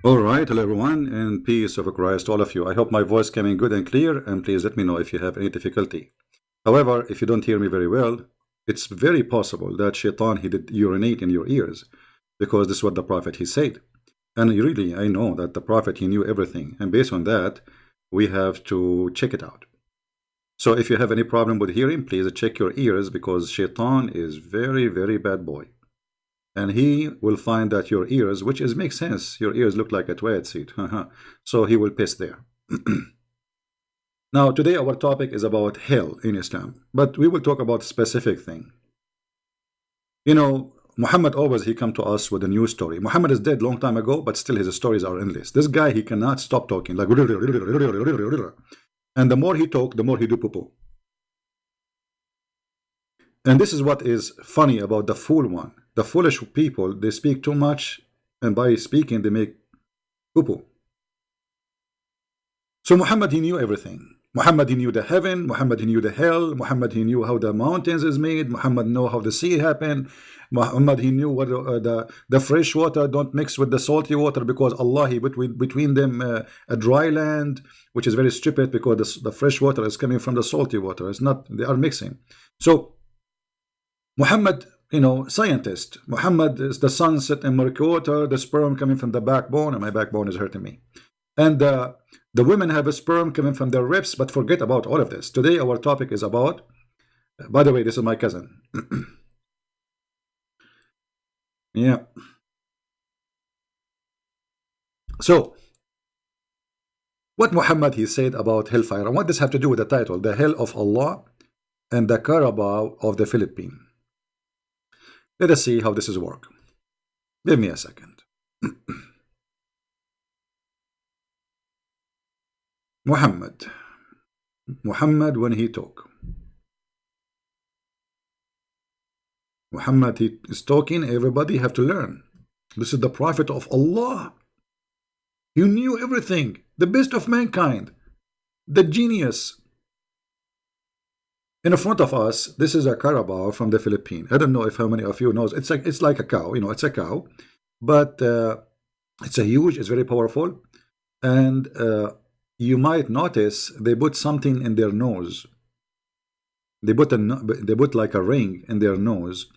All right, hello everyone, and peace of Christ to all of you. I hope my voice coming good and clear, and please let me know if you have any difficulty. However, if you don't hear me very well, it's very possible that Shaitan he did urinate in your ears, because this is what the Prophet he said. And really, I know that the Prophet he knew everything, and based on that, we have to check it out. So if you have any problem with hearing, please check your ears because Shaitan is very, very bad boy. And he will find that your ears, which is makes sense, your ears look like a toilet seat. So he will piss there. Now, today our topic is about hell in Islam, but we will talk about specific thing. You know, Muhammad always he come to us with a new story. Muhammad is dead long time ago, but still his stories are endless. This guy he cannot stop talking like, and the more he talk, the more he do poo poo. And this is what is funny about the fool one. The foolish people, they speak too much, and by speaking, they make poo-poo. So Muhammad, he knew everything. Muhammad, he knew the heaven. Muhammad, he knew the hell. Muhammad, he knew how the mountains is made. Muhammad know how the sea happened. Muhammad, he knew what the fresh water don't mix with the salty water because Allah, he put between them a dry land, which is very stupid because the fresh water is coming from the salty water. It's not, they are mixing. So Muhammad, you know, scientist. Muhammad is the sunset in murky water, the sperm coming from the backbone, and my backbone is hurting me. And the women have a sperm coming from their ribs, but forget about all of this. Today, our topic is about, by the way, this is my cousin. Yeah. So, what Muhammad he said about hellfire, and what does have to do with the title, the hell of Allah and the Carabao of the Philippines? Let us see how this is work. Give me a second. Muhammad when he talk. Muhammad he is talking, everybody have to learn. This is the Prophet of Allah. He knew everything, the best of mankind, the genius. In front of us, this is a Carabao from the Philippines. I don't know if how many of you knows. It's like a cow, you know, it's a cow, but it's a huge, it's very powerful, and you might notice they put something in their nose. They put like a ring in their nose,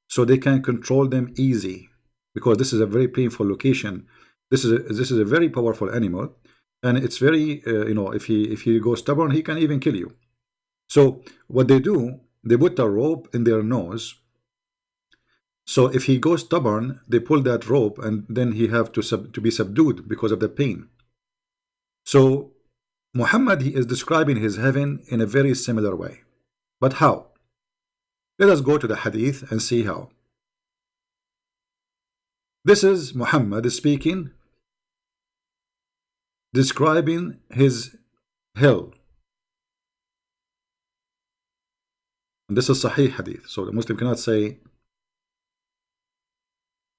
so they can control them easy, because this is a very painful location. This is a very powerful animal, and it's very you know, if he goes stubborn, he can even kill you. So what they do, they put a rope in their nose. So if he goes stubborn, they pull that rope, and then he have to be subdued because of the pain. So Muhammad he is describing his heaven in a very similar way. But how? Let us go to the hadith and see how. This is Muhammad speaking, describing his hell. And this is Sahih hadith, so the Muslim cannot say.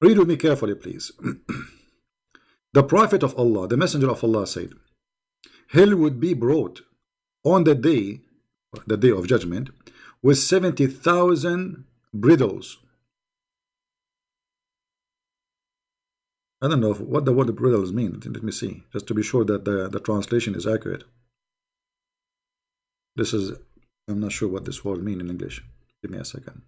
Read with me carefully, please. The Prophet of Allah, the Messenger of Allah said, hell would be brought on the day of judgment, with 70,000 bridles. I don't know what the word bridles mean. Let me see, just to be sure that the translation is accurate. This is, I'm not sure what this word mean in English. Give me a second.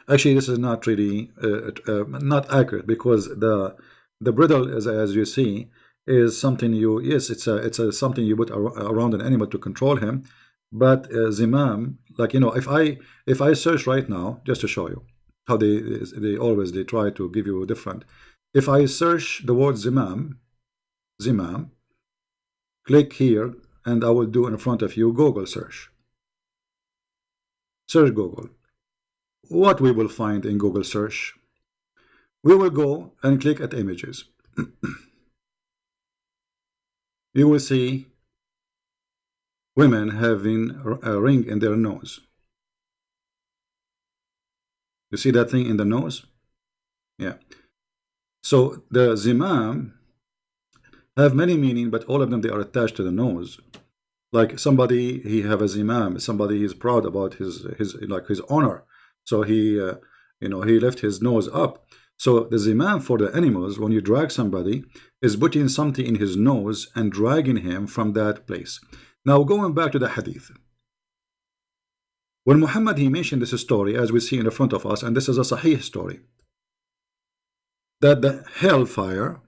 Actually, this is not really not accurate, because the bridle, as you see, is something you, yes, it's a something you put around an animal to control him. But zimam, like, you know, if I search right now, just to show you how they always try to give you different. If I search the word zimam, click here, and I will do in front of you Google search. Search Google. What we will find in Google search? We will go and click at images. You will see women having a ring in their nose. You see that thing in the nose? Yeah. So the zimam have many meaning, but all of them, they are attached to the nose. Like somebody, he have a zimam, somebody is proud about his honor. So he, you know, he left his nose up. So the zimam for the animals, when you drag somebody, is putting something in his nose and dragging him from that place. Now going back to the hadith. When Muhammad he mentioned this story, as we see in the front of us, and this is a sahih story, that the hellfire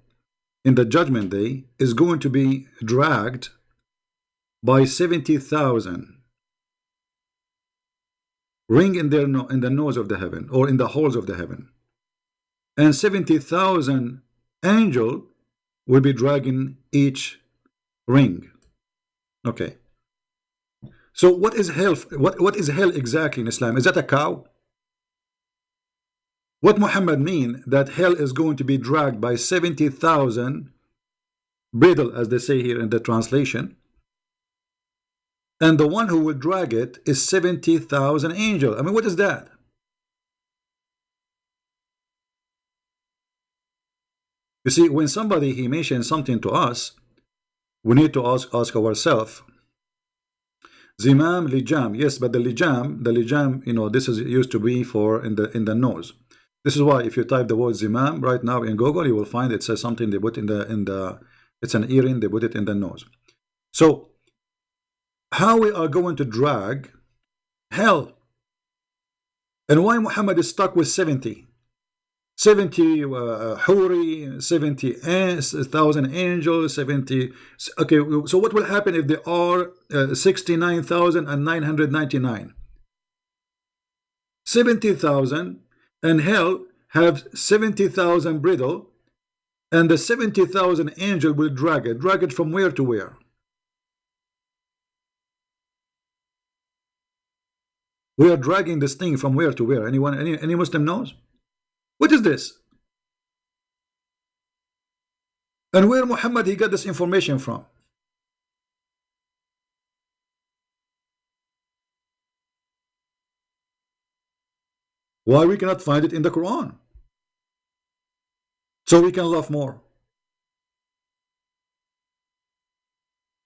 in the judgment day is going to be dragged by 70,000 ring in their in the nose of the heaven, or in the holes of the heaven, and 70,000 angel will be dragging each ring. Okay. So what is hell? What is hell exactly in Islam? Is that a cow? What Muhammad mean that hell is going to be dragged by 70,000 bridle, as they say here in the translation, and the one who will drag it is 70,000 angel. I mean, what is that? You see, when somebody he mentions something to us, we need to ask ourselves, Zimam, lijam, yes, but the lijam, you know, this is used to be for in the nose. This is why if you type the word zimam right now in Google, you will find it says something they put in the it's an earring, they put it in the nose. So how we are going to drag hell, and why Muhammad is stuck with 70 huri, 70,000 angels, 70. Okay, so what will happen if there are 69,999? 70,000, and hell have 70,000 bridle, and the 70,000 angel will drag it from where to where? We are dragging this thing from where to where? Anyone, any Muslim knows? What is this? And where Muhammad he got this information from? Why we cannot find it in the Quran? So we can love more.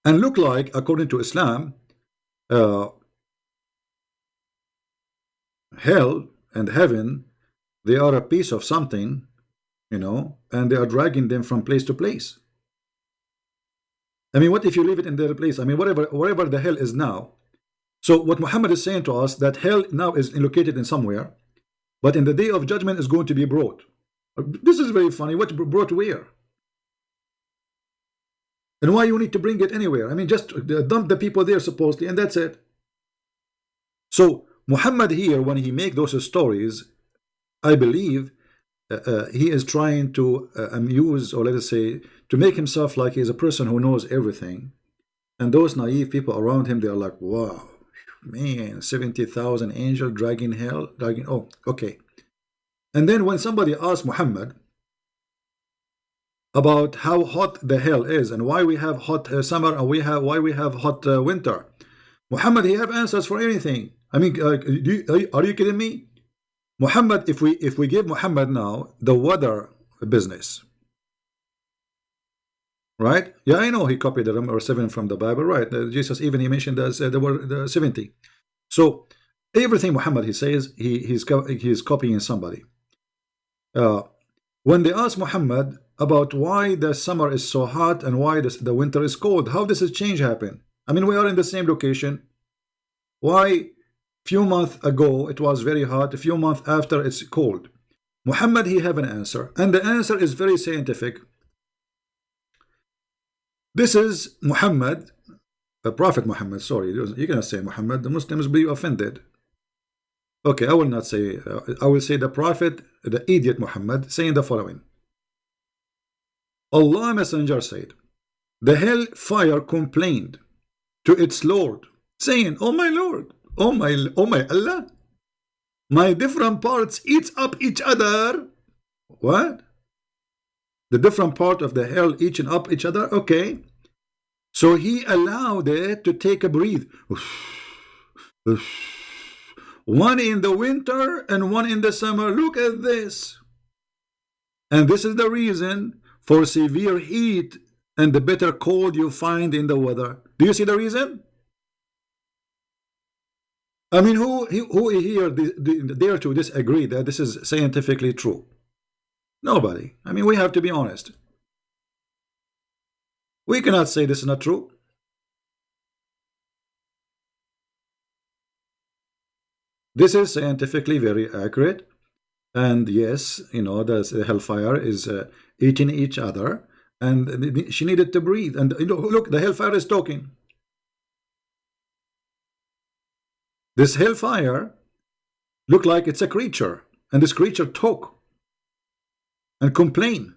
And look like, according to Islam, hell and heaven, they are a piece of something, you know, and they are dragging them from place to place. I mean, what if you leave it in their place? I mean, wherever the hell is now. So what Muhammad is saying to us, that hell now is located in somewhere, but in the day of judgment is going to be brought. This is very funny. What brought where? And why you need to bring it anywhere? I mean, just dump the people there supposedly, and that's it. So Muhammad here, when he make those stories, I believe he is trying to amuse, or let us say, to make himself like he's a person who knows everything. And those naive people around him, they are like, wow, man, 70,000 angels dragging hell, dragging, oh, okay. And then when somebody asks Muhammad about how hot the hell is, and why we have hot summer, and why we have hot winter, Muhammad, he have answers for anything. I mean, are you kidding me? Muhammad, if we give Muhammad now the weather business, right? Yeah, I know he copied the number 7 from the Bible, right? Jesus even he mentioned the word 70. So everything Muhammad he says, he's copying somebody. When they ask Muhammad about why the summer is so hot and why the winter is cold, how does this change happen? I mean, we are in the same location. Why? Few months ago it was very hot, a few months after it's cold. Muhammad he have an answer, and the answer is very scientific. This is Muhammad, Prophet Muhammad, sorry, you cannot say Muhammad, the Muslims will be offended. Okay, I will not say, I will say the Prophet, the idiot Muhammad, saying the following. Allah Messenger said, the hell fire complained to its Lord, saying, oh my Lord, oh my Allah, my different parts eats up each other. What? The different part of the hell eating up each other? Okay. So he allowed it to take a breathe. One in the winter and one in the summer. Look at this. And this is the reason for severe heat and the bitter cold you find in the weather. Do you see the reason? I mean, who here dare to disagree that this is scientifically true? Nobody. I mean, we have to be honest. We cannot say this is not true. This is scientifically very accurate. And yes, you know, the hellfire is eating each other, and she needed to breathe. And you know, look, the hellfire is talking. This hellfire look like it's a creature, and this creature talk and complain.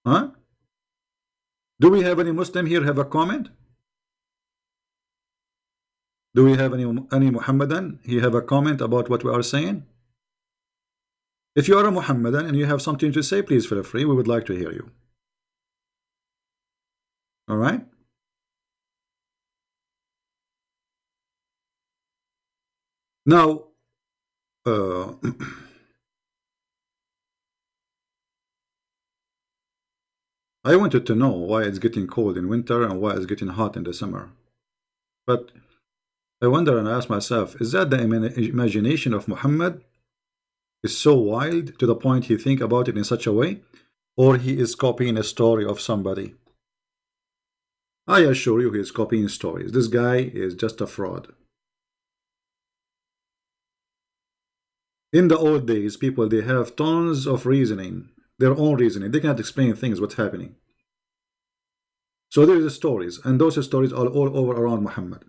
Huh? Do we have any Muslim here have a comment? Do we have any Muhammadan? He have a comment about what we are saying? If you are a Muhammadan and you have something to say, please feel free. We would like to hear you. All right? Now, I wanted to know why it's getting cold in winter and why it's getting hot in the summer. But I wonder and I ask myself, is that the imagination of Muhammad is so wild to the point he think about it in such a way? Or he is copying a story of somebody? I assure you he is copying stories. This guy is just a fraud. In the old days, people, they have tons of reasoning, their own reasoning. They cannot explain things, what's happening. So there is stories, and those stories are all over around Muhammad.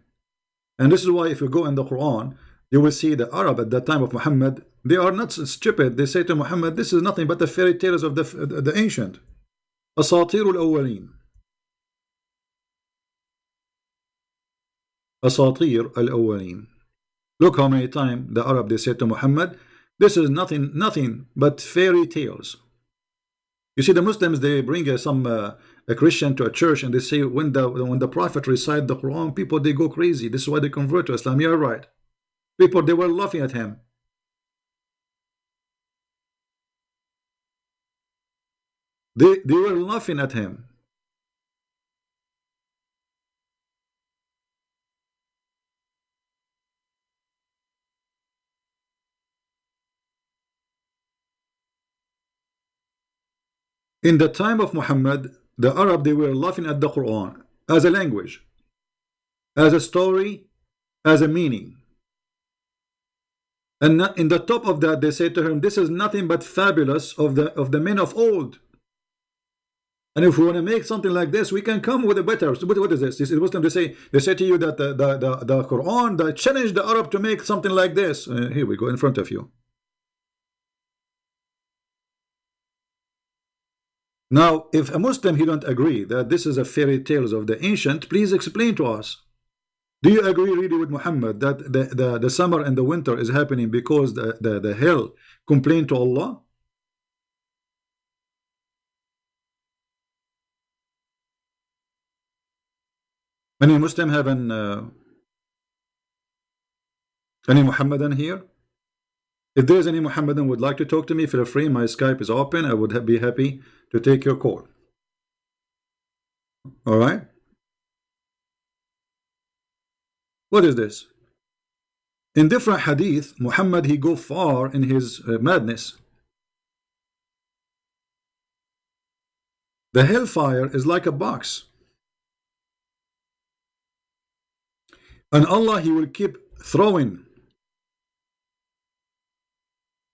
And this is why if you go in the Quran, you will see the Arab at that time of Muhammad, they are not stupid. They say to Muhammad, this is nothing but the fairy tales of the ancient. أساطير الأولين. أساطير الأولين. Look how many times the Arab, they said to Muhammad, this is nothing but fairy tales. You see, the Muslims, they bring a Christian to a church and they say when the Prophet recite the Quran, people, they go crazy. This is why they convert to Islam. You're right. People, they were laughing at him. They were laughing at him. In the time of Muhammad, the Arab, they were laughing at the Quran as a language, as a story, as a meaning. And in the top of that, they say to him, this is nothing but fabulous of the men of old. And if we want to make something like this, we can come with a better. What is this? This is Muslim. They say to you that the Quran, that challenge the Arab to make something like this. Here we go in front of you. Now, if a Muslim, he don't agree that this is a fairy tales of the ancient, please explain to us. Do you agree really with Muhammad that the summer and the winter is happening because the hell complained to Allah? Any Muslim have any Muhammadan here? If there's any Muhammadan would like to talk to me, feel free. My Skype is open. I would be happy to take your call. All right. What is this? In different hadith, Muhammad, he go far in his madness. The hellfire is like a box. And Allah, he will keep throwing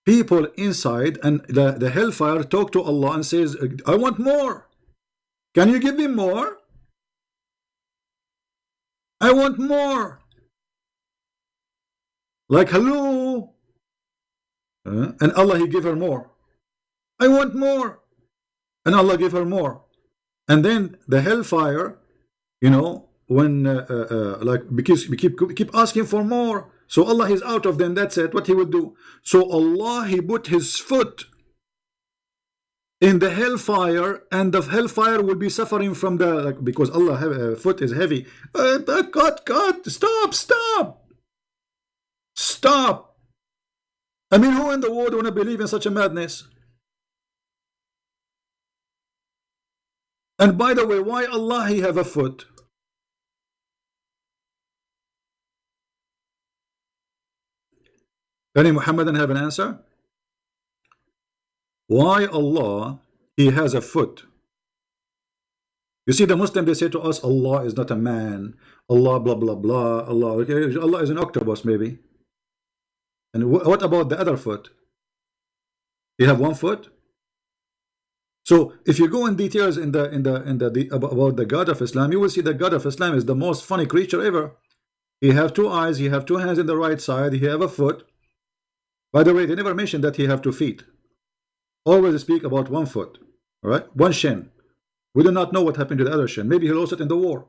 people inside, and the hellfire talk to Allah and says, I want more. Can you give me more? I want more. Like, hello. And Allah, he give her more. I want more. And Allah give her more. And then the hellfire, you know, when like, because we keep asking for more, so Allah is out of them. That's it. What he would do? So Allah, he put his foot in the hellfire, and the hellfire will be suffering from the, like, because Allah foot is heavy. God, stop. I mean, who in the world want to believe in such a madness? And by the way, why Allah he have a foot? Any Muhammadan have an answer? Why Allah, He has a foot? You see, the Muslim, they say to us, Allah is not a man. Allah, blah, blah, blah. Allah, okay, Allah is an octopus, maybe. And what about the other foot? You have one foot? So if you go in details about the God of Islam, you will see the God of Islam is the most funny creature ever. He have two eyes, he have two hands in the right side, he have a foot. By the way, they never mention that he have 2 feet. Always speak about 1 foot, all right? 1 shin. We do not know what happened to the other shin. Maybe he lost it in the war.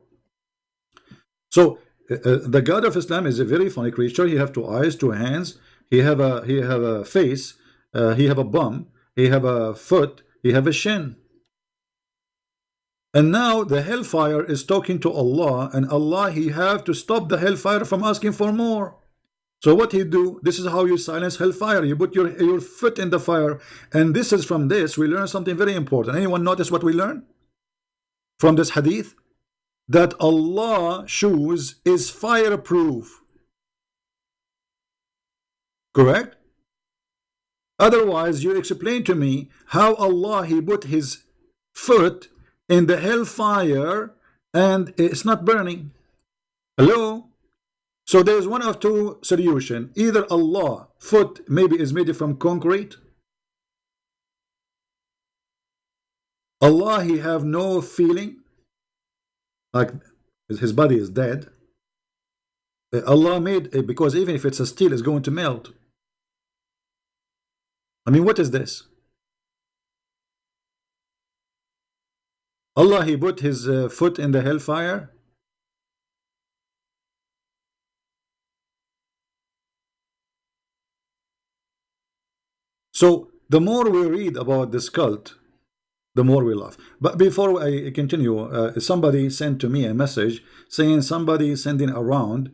So the God of Islam is a very funny creature. He have 2 eyes, 2 hands. He have a face. He have a bum. He have a foot. He have a shin. And now the hellfire is talking to Allah, and Allah, He have to stop the hellfire from asking for more. So what He do? This is how you silence hellfire. You put your foot in the fire. And this is from this we learn something very important. Anyone notice what we learn from this hadith? That Allah shoes is fireproof. Correct? Otherwise, you explain to me how Allah, He put His foot in the hellfire and it's not burning. Hello? So there's one of 2 solutions. Either Allah foot maybe is made from concrete. Allah, He have no feeling, like His body is dead. Allah made it because even if it's a steel, it's going to melt. I mean, what is this? Allah, He put His foot in the hellfire. So the more we read about this cult, the more we laugh. But before I continue, somebody sent to me a message saying somebody sending around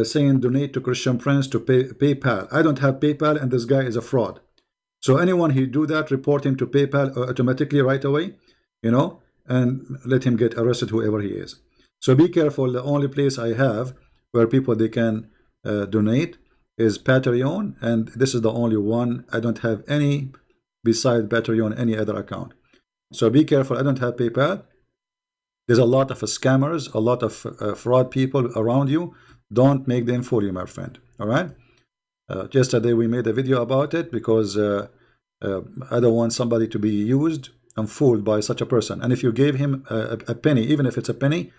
saying donate to Christian Prince to PayPal. I don't have PayPal, and this guy is a fraud. So anyone who do that, report him to PayPal automatically right away, you know, and let him get arrested, whoever he is. So be careful. The only place I have where people they can donate is Patreon, and this is the only one. I don't have any beside Patreon, any other account. So be careful. I don't have PayPal. There's a lot of scammers, a lot of fraud people around you. Don't make them fool you, my friend. All right. Yesterday we made a video about it because I don't want somebody to be used and fooled by such a person. And if you gave him a penny, even if it's a penny,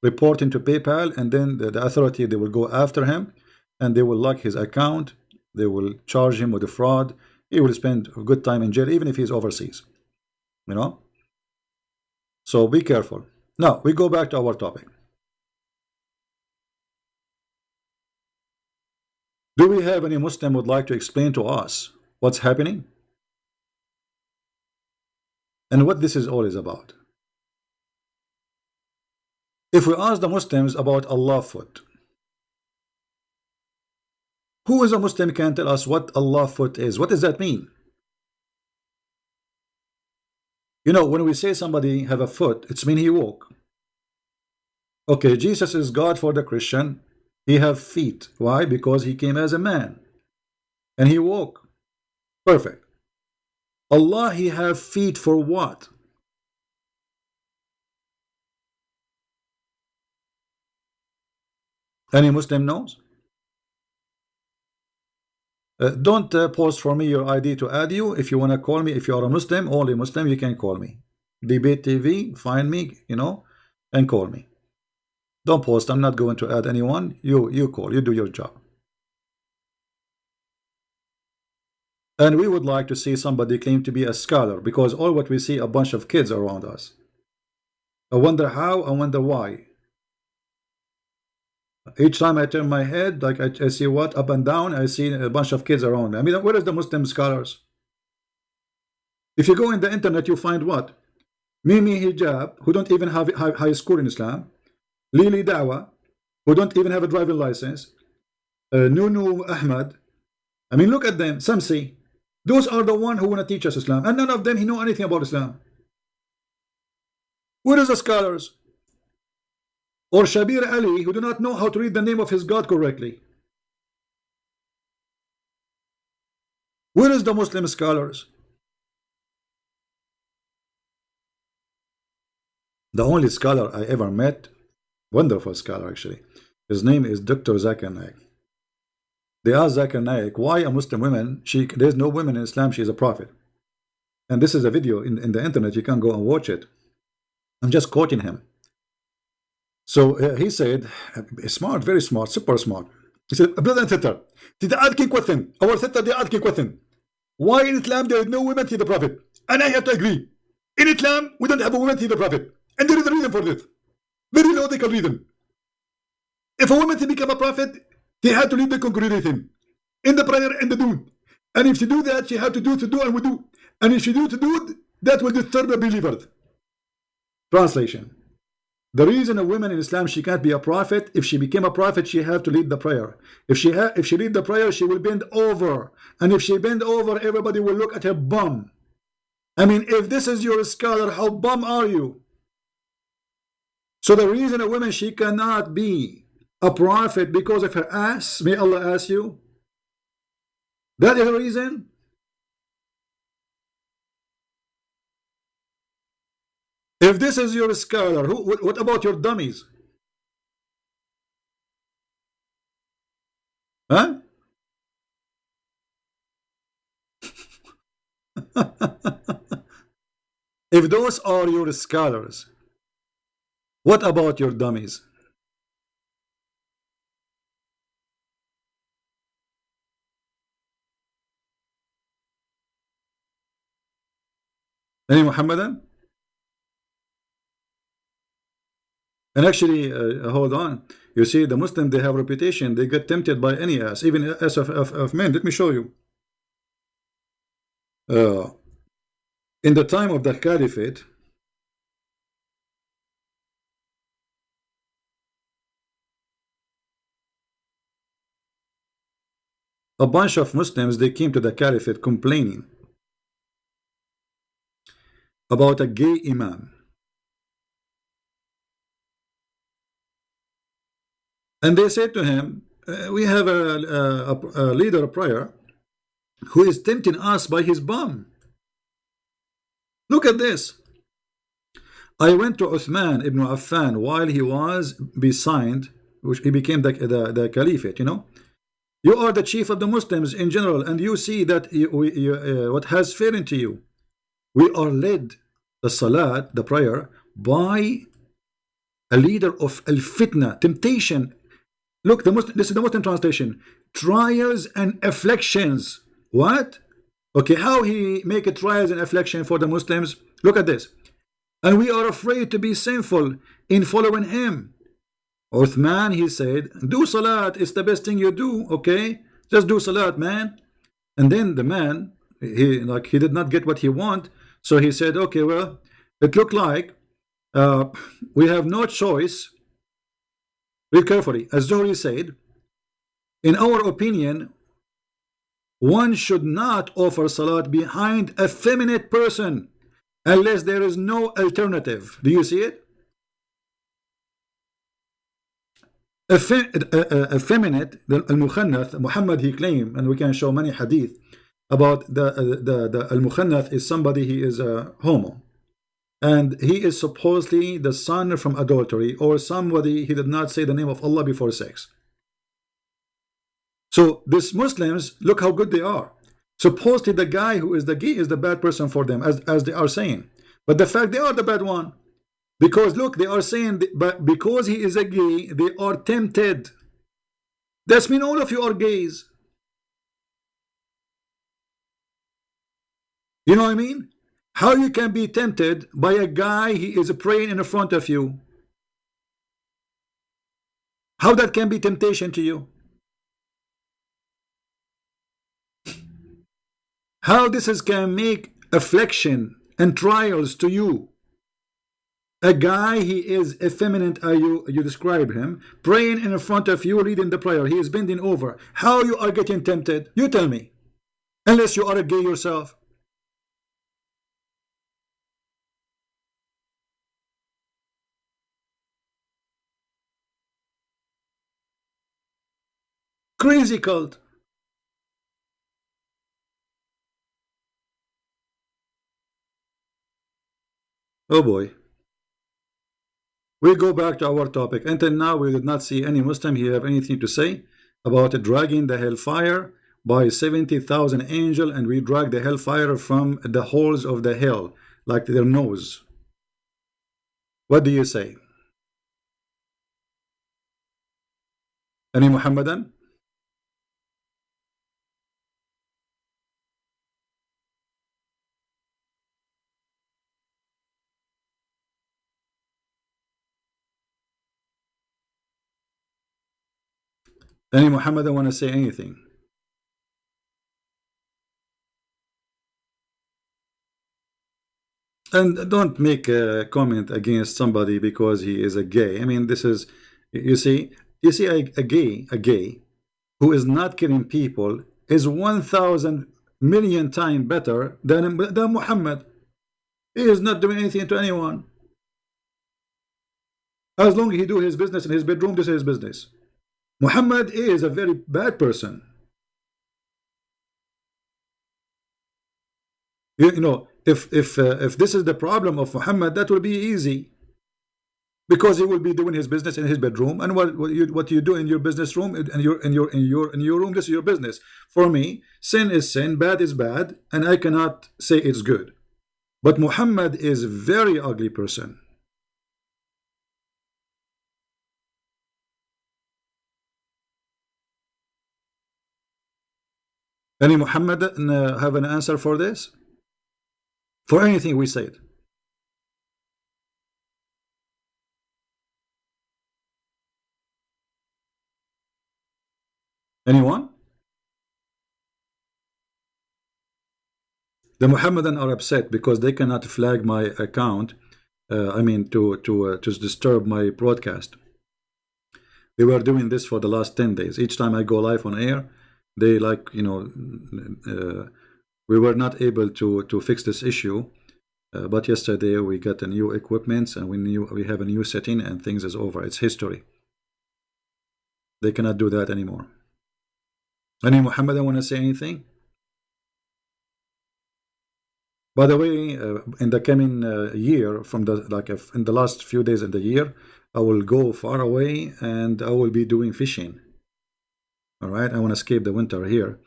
report him to PayPal, and then the authority, they will go after him and they will lock his account. They will charge him with the fraud. He will spend a good time in jail, even if he's overseas, you know. So be careful. Now we go back to our topic. Do we have any Muslim would like to explain to us what's happening and what this is all is about? If we ask the Muslims about Allah foot, who is a Muslim can tell us what Allah foot is? What does that mean? You know, when we say somebody have a foot, it's mean he walk. Okay, Jesus is God for the Christian. He have feet. Why? Because he came as a man and he walk. Perfect. Allah, he have feet for what? Any Muslim knows? Don't post for me your ID to add you. If you want to call me, if you are a Muslim, only Muslim, you can call me. Debate TV, find me, you know, and call me. Don't post. I'm not going to add anyone. You call. You do your job. And we would like to see somebody claim to be a scholar, because all what we see a bunch of kids around us. I wonder how, I wonder why. Each time I turn my head, like I see what up and down, I see a bunch of kids around me. I mean, where is the Muslim scholars? If you go in the internet, you find what? Mimi Hijab, who don't even have high school in Islam. Lili Dawa, who don't even have a driving license. Nunu Ahmad. I mean, look at them. Samsi. Those are the one who want to teach us Islam, and none of them he know anything about Islam. Where is the scholars? Or Shabir Ali, who do not know how to read the name of his God correctly. Where is the Muslim scholars? The only scholar I ever met, wonderful scholar actually, his name is Dr. Zakir Naik. They asked Zakir Naik, why a Muslim woman, there's no woman in Islam, she's a prophet. And this is a video in the internet, you can go and watch it. I'm just quoting him. So he said, smart, very smart, super smart. He said, brother and sister, did I ask a question? Our sister, they ask a question. Why in Islam there is no women to the prophet? And I have to agree. In Islam, we don't have a woman to the prophet. And there is a reason for this. Very logical reason. If a woman to become a prophet, they had to lead the congregation in the prayer and the do. And if she do that, she had to do and we do. And if she do, that will disturb the believers. Translation. The reason a woman in Islam, she can't be a prophet, if she became a prophet, she have to lead the prayer. If she lead the prayer, she will bend over. And if she bend over, everybody will look at her bum. I mean, if this is your scholar, how bum are you? So the reason a woman, she cannot be a prophet because of her ass, may Allah ask you? That is the reason? If this is your scholar, what about your dummies? Huh? If those are your scholars, what about your dummies? Any Muhammadan? And actually, hold on. You see, the Muslims, they have reputation. They get tempted by any ass, even ass of men. Let me show you. In the time of the Caliphate, a bunch of Muslims, they came to the Caliphate complaining about a gay imam. And they said to him, we have a leader of prayer who is tempting us by his bum. Look at this. I went to Uthman ibn Affan while he was besigned, which he became the caliphate, you know. You are the chief of the Muslims in general, and you see that what has fallen to you. We are led, the salat, the prayer, by a leader of al-fitna, temptation. Look, this is the Muslim translation. Trials and afflictions. What? Okay, how he make it trials and affliction for the Muslims? Look at this. And we are afraid to be sinful in following him. Uthman, he said, do salat, it's the best thing you do, okay? Just do salat, man. And then the man, he did not get what he want, so he said, okay, well, it looked like we have no choice. Read carefully. As Zuhri said, in our opinion, one should not offer salat behind a feminine person unless there is no alternative. Do you see it? Effeminate, al-mukhannath, Muhammad, he claimed, and we can show many hadith about the al-mukhannath is somebody, he is a homo. And he is supposedly the son from adultery, or somebody, he did not say the name of Allah before sex. So these Muslims, look how good they are. Supposedly the guy who is the gay is the bad person for them, as they are saying. But the fact they are the bad one. Because look, they are saying, but because he is a gay, they are tempted. That's mean all of you are gays. You know what I mean? How you can be tempted by a guy, he is praying in front of you? How that can be temptation to you? How this can make affliction and trials to you? A guy, he is effeminate, you describe him, praying in front of you, reading the prayer, he is bending over. How you are getting tempted? You tell me. Unless you are a gay yourself. Crazy cult. Oh boy. We go back to our topic. Until now, we did not see any Muslim here have anything to say about dragging the hellfire by 70,000 angels, and we drag the hellfire from the holes of the hell, like their nose. What do you say? Any Muhammadan? Any Muhammadan want to say anything? And don't make a comment against somebody because he is a gay. I mean, this is, you see a gay who is not killing people is 1,000 million times better than Muhammad. He is not doing anything to anyone. As long as he do his business in his bedroom, this is his business. Muhammad is a very bad person. You know, if this is the problem of Muhammad, that will be easy, because he will be doing his business in his bedroom, and what you do in your business room and your room, this is your business. For me, sin is sin, bad is bad, and I cannot say it's good. But Muhammad is a very ugly person. Any Muhammad have an answer for this? For anything we said? Anyone? The Muhammadan are upset because they cannot flag my account. I mean, to disturb my broadcast. They were doing this for the last 10 days. Each time I go live on air, they we were not able to fix this issue. But yesterday we got a new equipment, and we have a new setting, and things is over. It's history. They cannot do that anymore. Any Muhammadan want to say anything? By the way, in the coming year, from the in the last few days in the year, I will go far away and I will be doing fishing. All right, I want to escape the winter here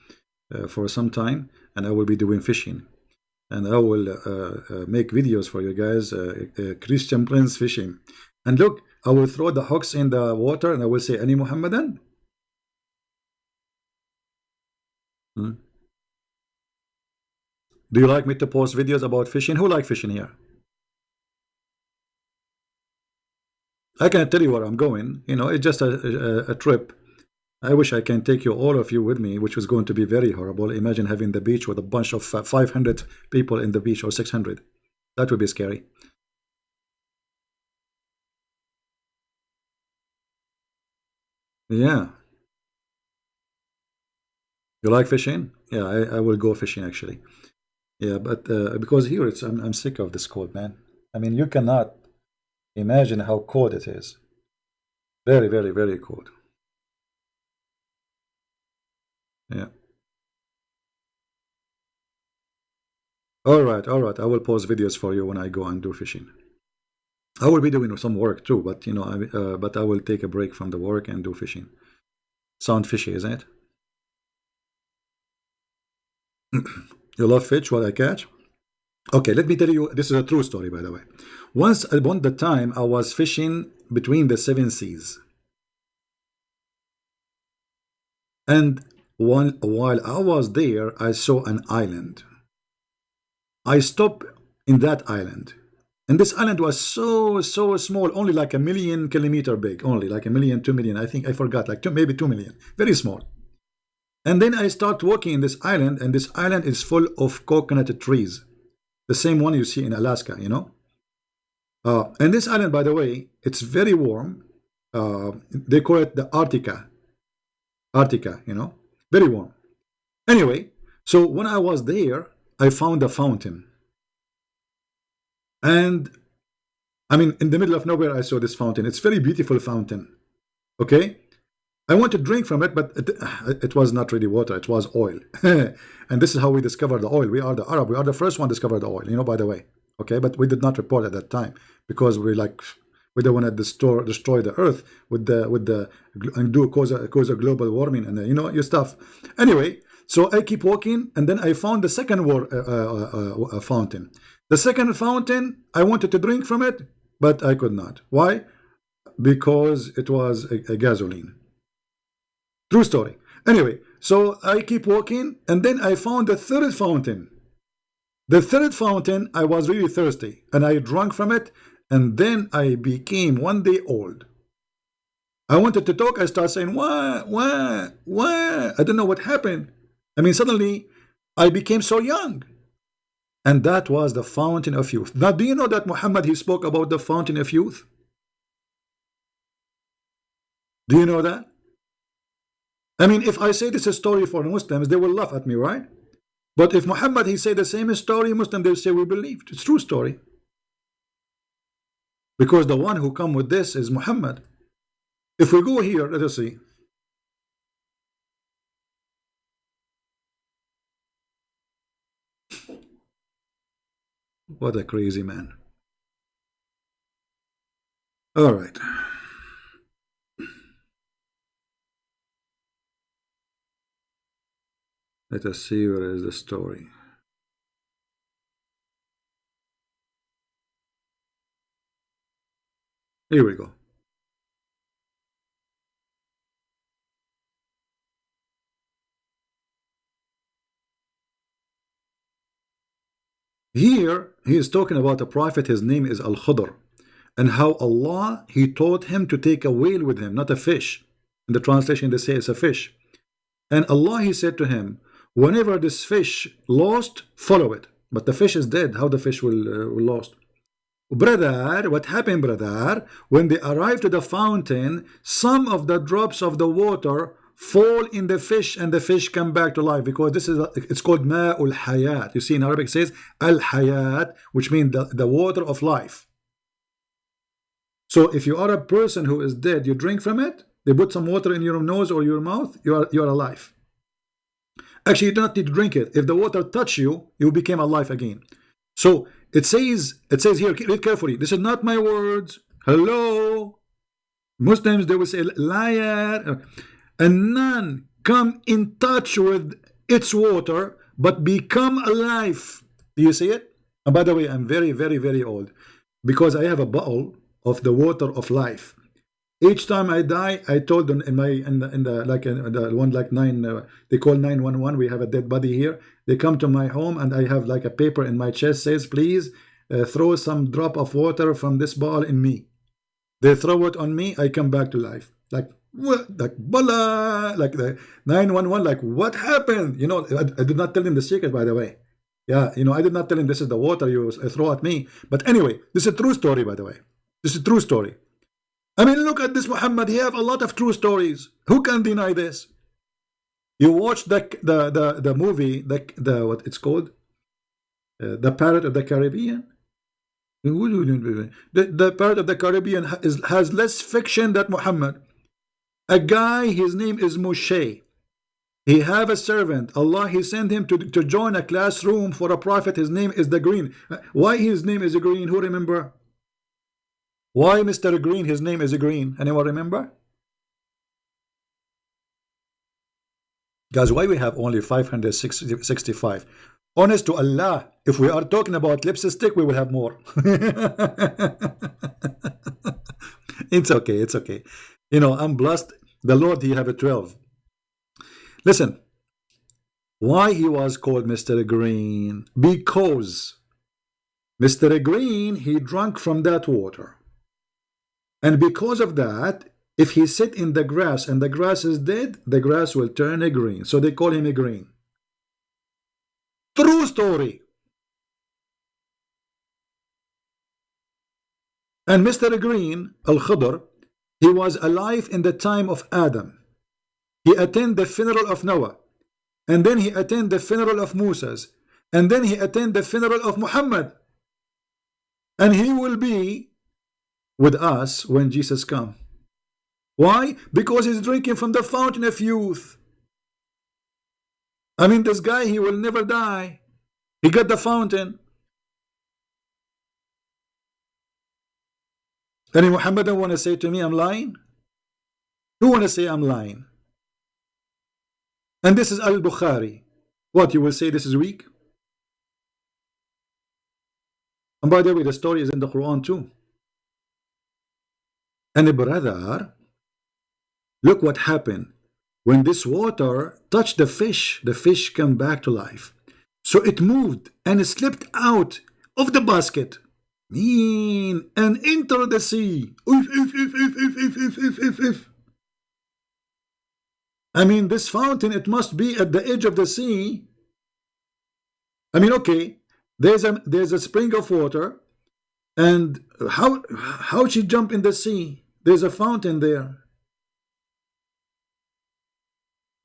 for some time, and I will be doing fishing, and I will make videos for you guys. Christian Prince fishing, and look, I will throw the hooks in the water, and I will say, "Any Muhammadan?" Hmm? Do you like me to post videos about fishing? Who like fishing here? I can't tell you where I'm going. You know, it's just a trip. I wish I can take you, all of you, with me, which was going to be very horrible. Imagine having the beach with a bunch of 500 people in the beach, or 600. That would be scary. Yeah. You like fishing? Yeah, I will go fishing actually. Yeah, but because here I'm sick of this cold, man. I mean, you cannot imagine how cold it is. Very, very, very cold. Yeah. All right, all right. I will post videos for you when I go and do fishing. I will be doing some work too, but but I will take a break from the work and do fishing. Sound fishy, isn't it? You love fish, what I catch? Okay, let me tell you, this is a true story, by the way. Once upon the time, I was fishing between the seven seas. And while I was there, I saw an island. I stopped in that island. And this island was so small, only like 1,000,000 kilometers big, only like 1,000,000, 2,000,000. I think I forgot, like maybe 2,000,000, very small. And then I start walking in this island, and this island is full of coconut trees, the same one you see in Alaska, you know. And this island, by the way, it's very warm. They call it the Arctica, you know, very warm. Anyway, so when I was there, I found a fountain. And I mean, in the middle of nowhere, I saw this fountain. It's very beautiful fountain. Okay. I want to drink from it, but it was not really water. It was oil. And this is how we discovered the oil. We are the Arab. We are the first one to discover the oil, you know, by the way. Okay, but we did not report at that time because we don't want to destroy the earth with the and do cause a global warming and you know your stuff. Anyway, so I keep walking and then I found the second fountain. The second fountain, I wanted to drink from it, but I could not. Why? Because it was a gasoline. True story. Anyway, so I keep walking and then I found the third fountain. The third fountain, I was really thirsty and I drank from it, and then I became 1 day old. I wanted to talk. I started saying, what? I don't know what happened. I mean, suddenly I became so young. And that was the fountain of youth. Now, do you know that Muhammad, he spoke about the fountain of youth? Do you know that? I mean, if I say this is a story for Muslims, they will laugh at me, right? But if Muhammad, he say the same story, Muslim, they'll say we believed. It's true story. Because the one who come with this is Muhammad. If we go here, let us see. What a crazy man. All right. Let us see where is the story. Here we go. Here, he is talking about a prophet. His name is Al-Khudr. And how Allah, he taught him to take a whale with him, not a fish. In the translation, they say it's a fish. And Allah, he said to him, whenever this fish lost, follow it. But the fish is dead. How the fish will lost? Brother, what happened, brother? When they arrived to the fountain, some of the drops of the water fall in the fish and the fish come back to life, because this is it's called Ma'ul Hayat. You see in Arabic it says Al Hayat, which means the water of life. So if you are a person who is dead, you drink from it, they put some water in your nose or your mouth, you are alive. Actually, you do not need to drink it. If the water touch you, you became alive again. So it says here, read carefully. This is not my words. Hello. Muslims, they will say liar. And none come in touch with its water, but become alive. Do you see it? And by the way, I'm very, very, very old, because I have a bottle of the water of life. Each time I die, I told them in the one like they call 911. We have a dead body here. They come to my home and I have like a paper in my chest says, please throw some drop of water from this bottle in me. They throw it on me. I come back to life. Like what? Like bala, like the 911. Like what happened? You know, I did not tell him the secret, by the way. Yeah, you know, I did not tell him this is the water you throw at me. But anyway, this is a true story, by the way. This is a true story. I mean, look at this Muhammad. He have a lot of true stories. Who can deny this? You watch the movie, the what it's called, the Pirate of the Caribbean. The Pirate of the Caribbean has less fiction than Muhammad. A guy, his name is Moshe. He have a servant. Allah, he sent him to join a classroom for a prophet. His name is the Green. Why his name is the Green? Who remember? Why Mr. Green, his name is Green? Anyone remember? Guys, why we have only 565? Honest to Allah, if we are talking about lipstick, we will have more. It's okay, it's okay. You know, I'm blessed. The Lord, he have a 12. Listen, why he was called Mr. Green? Because Mr. Green, he drank from that water. And because of that, if he sit in the grass and the grass is dead, the grass will turn a green. So they call him a green. True story. And Mr. Green, Al-Khudr, he was alive in the time of Adam. He attended the funeral of Noah. And then he attended the funeral of Moses. And then he attended the funeral of Muhammad. And he will be with us when Jesus comes. Why? Because he's drinking from the fountain of youth. I mean, this guy, he will never die. He got the fountain. Any Muhammadan want to say to me I'm lying? Who want to say I'm lying? And this is Al-Bukhari. What, you will say this is weak? And by the way, the story is in the Quran too. And brother, look what happened. When this water touched the fish came back to life. So it moved and it slipped out of the basket. And entered the sea. I mean, this fountain, it must be at the edge of the sea. I mean, okay, there's a spring of water, and how she jump in the sea? There's a fountain there.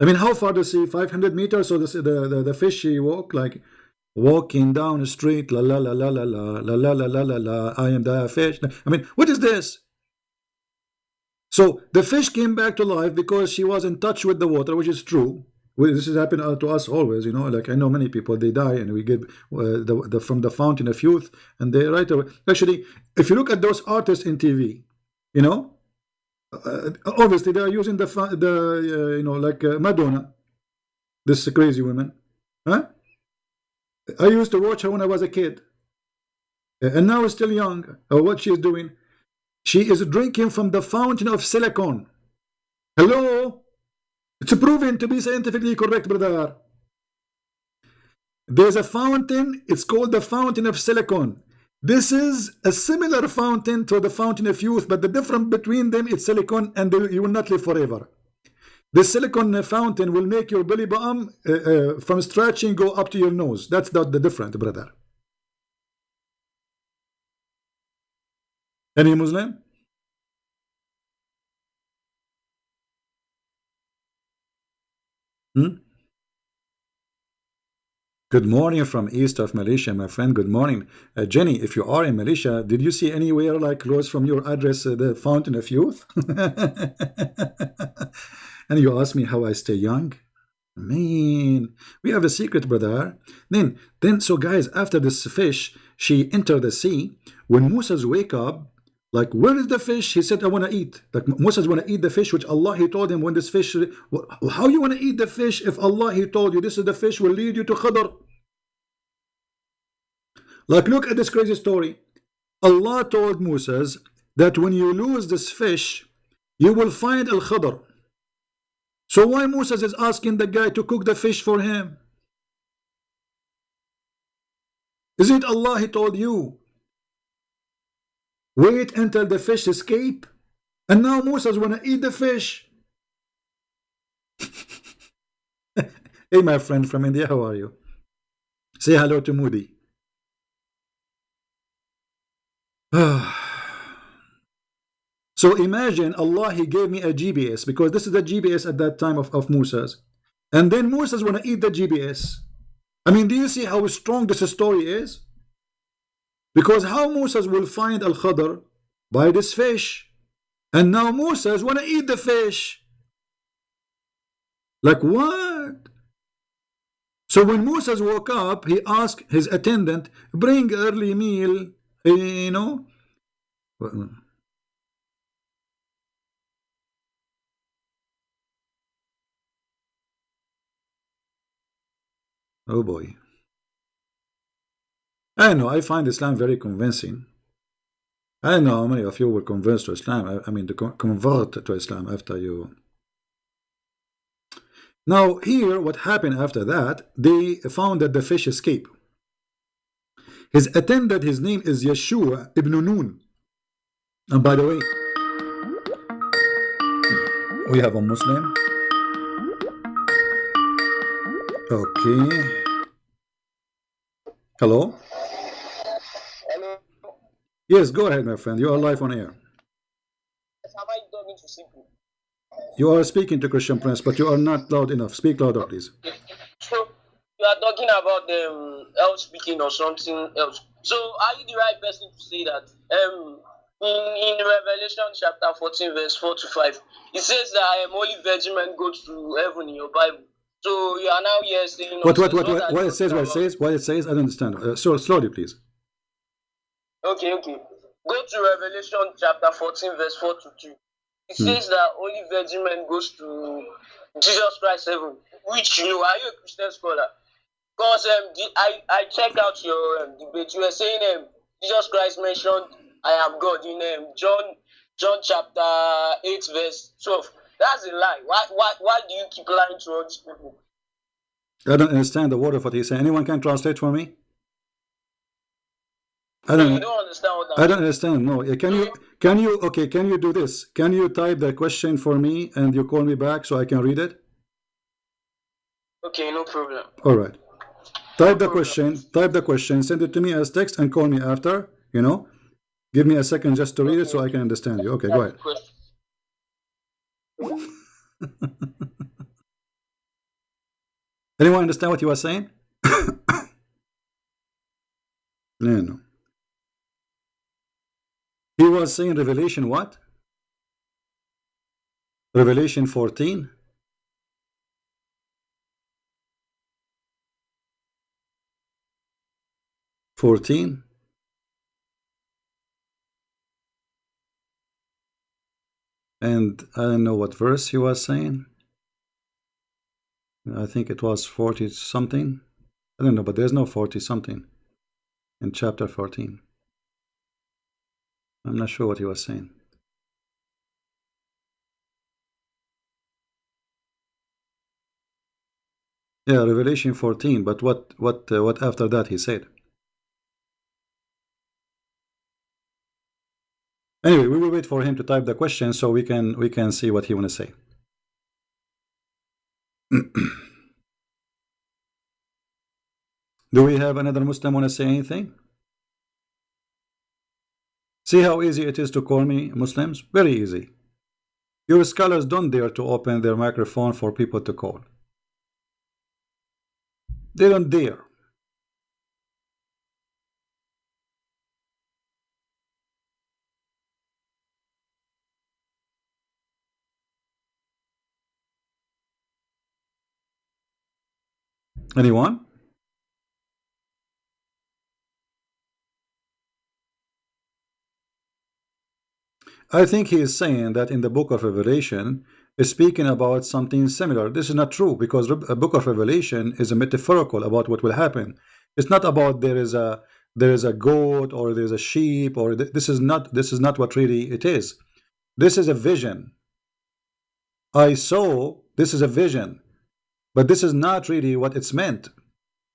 I mean, how far the sea? 500 meters. So the fish she walking down the street. La la la la la la la la la la la la. I am the fish. I mean, what is this? So the fish came back to life because she was in touch with the water, which is true. This has happened to us always, you know. Like I know many people, they die, and we get from the fountain of youth, and they right away. Actually, if you look at those artists in TV, you know, obviously they are using you know, like Madonna, this crazy woman, huh? I used to watch her when I was a kid, and now still young. What she is doing? She is drinking from the fountain of silicon. Hello? It's proven to be scientifically correct, brother. There's a fountain, it's called the fountain of silicon. This is a similar fountain to the fountain of youth, but the difference between them is silicon, and you will not live forever. The silicon fountain will make your belly button from stretching go up to your nose. That's the difference, brother. Any Muslim? Good morning from east of Malaysia, my friend. Good morning. Jenny, if you are in Malaysia, did you see anywhere like close from your address the fountain of youth? And you ask me how I stay young? Man, we have a secret, brother. Then, so guys, after this fish, she entered the sea. When Moses wake up, like, where is the fish? He said, I want to eat. Like, Moses want to eat the fish, which Allah, he told him when this fish, how you want to eat the fish if Allah, he told you, this is the fish will lead you to Khadr. Like, look at this crazy story. Allah told Moses that when you lose this fish, you will find Al-Khadr. So why Moses is asking the guy to cook the fish for him? Isn't Allah, he told you, wait until the fish escape? And now Moses want to eat the fish. Hey, my friend from India, how are you? Say hello to Moody. So imagine Allah, he gave me a GPS, because this is the GPS at that time of Moses. And then Moses want to eat the GPS. I mean, do you see how strong this story is? Because how Moses will find Al-Khadr? By this fish. And now Moses want to eat the fish. Like what? So when Moses woke up, he asked his attendant, bring early meal, you know. Oh boy. I know, I find Islam very convincing. I know how many of you were convinced to Islam. I mean, to convert to Islam after you. Now, here, what happened after that, they found that the fish escaped. His attendant, his name is Yeshua ibn Nun. And by the way, we have a Muslim. Okay. Hello? Hello. Yes, go ahead, my friend. You are live on air. Am I talking to simple? You are speaking to Christian Prince, but you are not loud enough. Speak louder, please. So you are talking about else speaking or something else. So are you the right person to say that? In Revelation chapter 14, verse 4 to 5, it says that only virgin men go to heaven in your Bible. So you are now here saying what it says? What it says? I don't understand. So slowly, please. Okay. Go to Revelation chapter 14, verse 4 to 2. It says that only virgin men goes to Jesus Christ heaven, which you know, are you a Christian scholar? Because I checked out your debate. You were saying Jesus Christ mentioned I am God in John chapter 8, verse 12. That's a lie. Why do you keep lying to all these people? I don't understand the word of what he's saying. Anyone can translate for me? I So you don't. don't understand what I I'm don't saying. understand. No. Okay? Can you do this? Can you type the question for me and you call me back so I can read it? Okay, no problem. All right. No Type the problem. question. Type the question. Send it to me as text and call me after. You know. Give me a second just to read it so I can understand you. Okay, go ahead. Anyone understand what you were saying? No. He was saying Revelation what? Revelation 14. 14. And I don't know what verse he was saying. I think it was 40 something. I don't know, but there's no 40 something in chapter 14. I'm not sure what he was saying. Yeah, Revelation 14, but what after that he said? Anyway, we will wait for him to type the question so we can see what he want to say. Do we have another Muslim want to say anything? See how easy it is to call me Muslims? Very easy. Your scholars don't dare to open their microphone for people to call. They don't dare. Anyone? I think he is saying that in the book of Revelation is speaking about something similar. This is not true because a book of Revelation is a metaphorical about what will happen. It's not about there is a goat or there's a sheep or this is not what really it is. This is a vision. I saw this is a vision, but this is not really what it's meant.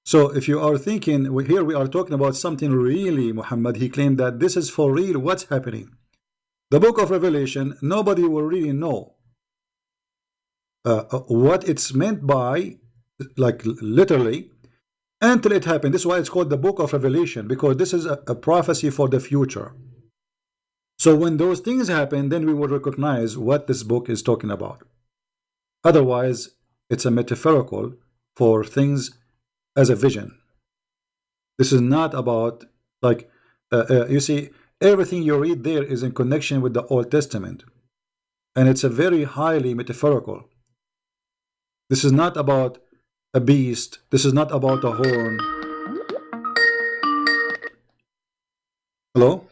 So if you are thinking here we are talking about something really, Muhammad, he claimed that this is for real what's happening. The book of Revelation, nobody will really know what it's meant by, like literally, until it happened. This is why it's called the book of Revelation, because this is a prophecy for the future. So when those things happen, then we will recognize what this book is talking about. Otherwise, it's a metaphorical for things as a vision. This is not about, like, you see, everything you read there is in connection with the Old Testament. And it's a very highly metaphorical. This is not about a beast. This is not about a horn. Hello?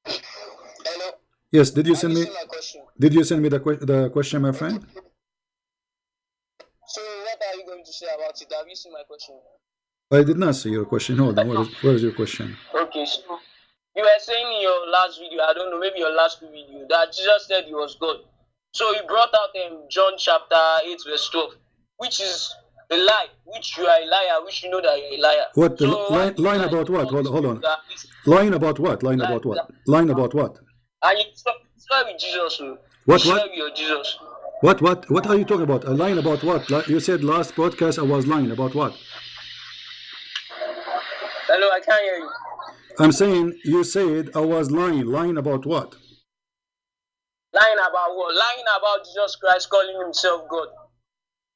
Hello? Yes, did you send me my question. the question, my friend? So what are you going to say about it? Have you seen my question? I did not see your question. Hold on. Where is your question? Okay, so you were saying in your last video, I don't know, maybe your last video, that Jesus said he was God. So he brought out John chapter 8, verse 12, which is a lie, which you are a liar, which you know that you're a liar. What? So lying about what? Hold on. Lying about what? Lying about what? Lying about what? And you swear with Jesus. What? Swear with your Jesus. What are you talking about? Lying about what? You said last podcast I was lying about what? Hello, I can't hear you. I'm saying you said I was lying. Lying about what? Lying about what? Lying about Jesus Christ calling himself God.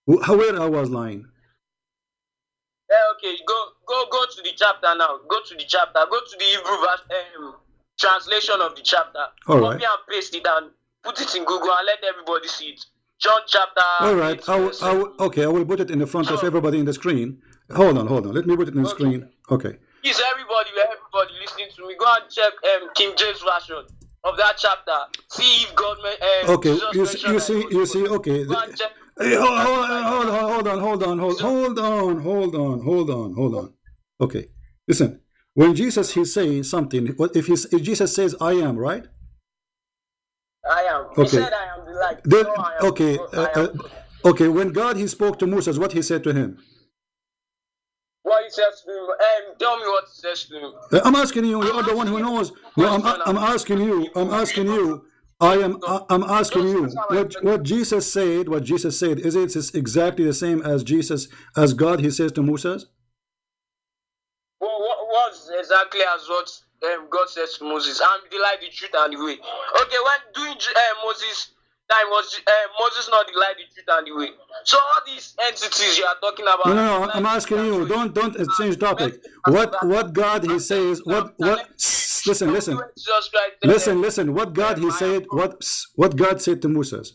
Where I was lying? Okay, go to the chapter now. Go to the chapter. Go to the Hebrew verse, translation of the chapter. All Copy right. and paste it and put it in Google and let everybody see it. John chapter. All right. 8, okay, I will put it in the front of everybody in the screen. Hold on. Let me put it in the screen. Okay. Please, everybody listening to me, go and check King James version of that chapter. See if God Okay, Jesus you see, okay. Go and check. Hey, hold on. Okay, listen. When Jesus he saying something, what if if Jesus says I am, right? I am. He Okay. said I am the light. Then, No, I am. okay, okay. When God he spoke to Moses, what he said to him? What he says to him. Tell me what he says to him. I'm asking you. You're the one who knows. No, I'm asking you. I'm asking you. I'm asking you. What Jesus said. What Jesus said is it exactly the same as God. He says to Moses. Well, what's exactly as what God says to Moses? I'm the light, the truth, and the way. Okay, when doing Moses time was Moses not the light, the truth, and the way. So all these entities you are talking about. No. I'm asking you. Don't change topic. What God he says. What? Listen. Listen. What God he said. What God said to Moses.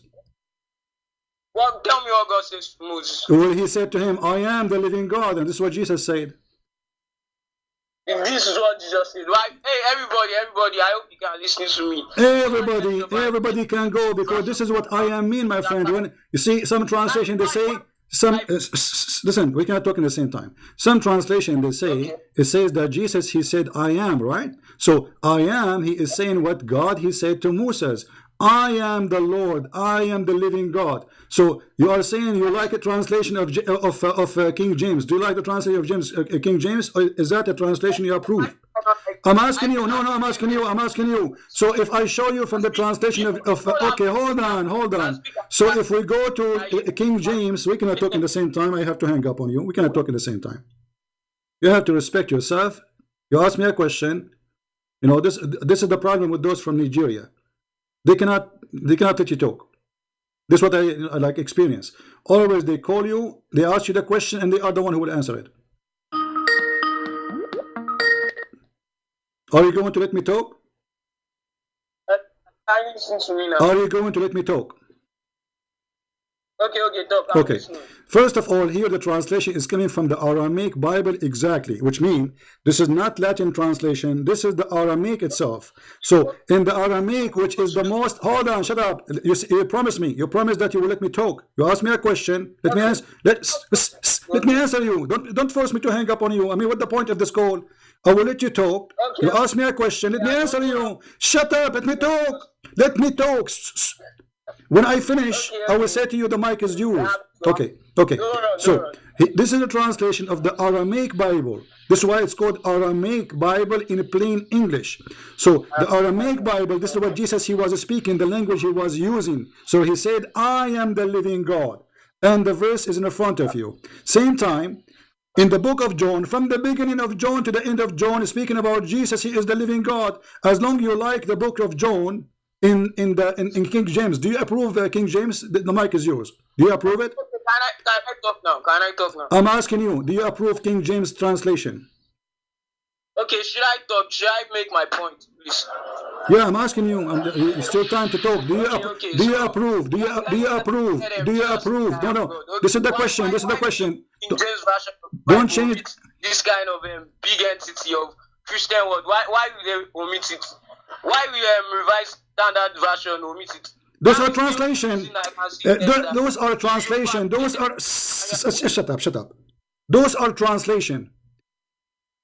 Well, tell me what God says to Moses. Well, he said to him, I am the living God, and this is what Jesus said. This is what Jesus said. Right? Hey, everybody, I hope you can listen to me. Everybody can go, because this is what I am mean, my friend. When you see some translation, they say listen, we cannot talk in the same time. Some translation they say it says that Jesus he said I am, right? So I am, he is saying what God he said to Moses. I am the Lord. I am the living God. So you are saying you like a translation of King James. Do you like the translation of King James? Or is that a translation you approve? I'm asking you. No, I'm asking you. So if I show you from the translation of okay, hold on. So if we go to King James, we cannot talk in the same time. I have to hang up on you. We cannot talk in the same time. You have to respect yourself. You ask me a question. You know, this is the problem with those from Nigeria. They cannot let you talk. This is what I like experience. Always they call you, they ask you the question, and they are the one who will answer it. Are you going to let me talk? Listen to me now. Are you going to let me talk? Okay, talk. Okay. First of all, here the translation is coming from the Aramaic Bible exactly, which means this is not Latin translation. This is the Aramaic itself. So in the Aramaic, which is the most, hold on, shut up. You promised me. You promised that you will let me talk. You asked me a question. Let me answer. Let me answer you. Don't force me to hang up on you. I mean, what's the point of this call? I will let you talk. Okay. You ask me a question. Let me answer you. Shut up. Let me talk. Let me talk. When I finish, I will say to you the mic is yours. Okay. So this is a translation of the Aramaic Bible. This is why it's called Aramaic Bible in plain English. So the Aramaic Bible, this is what Jesus he was speaking, the language he was using. So he said, I am the living God. And the verse is in the front of you. Same time, in the book of John, from the beginning of John to the end of John, speaking about Jesus, he is the living God. As long as you like the book of John, in King James, do you approve King James? The mic is yours. Do you approve it? Can I talk now? I'm asking you, do you approve King James translation? Okay, should I talk? Should I make my point, please? Yeah, I'm asking you. It's still time to talk. Do you approve? Do you approve? No. This is the question. King James version don't change this kind of big entity of Christian word. Why will they omit it? Why will Revised Standard Version omit it? Those are translation. Those are translation. Those are shut up. Those are translation.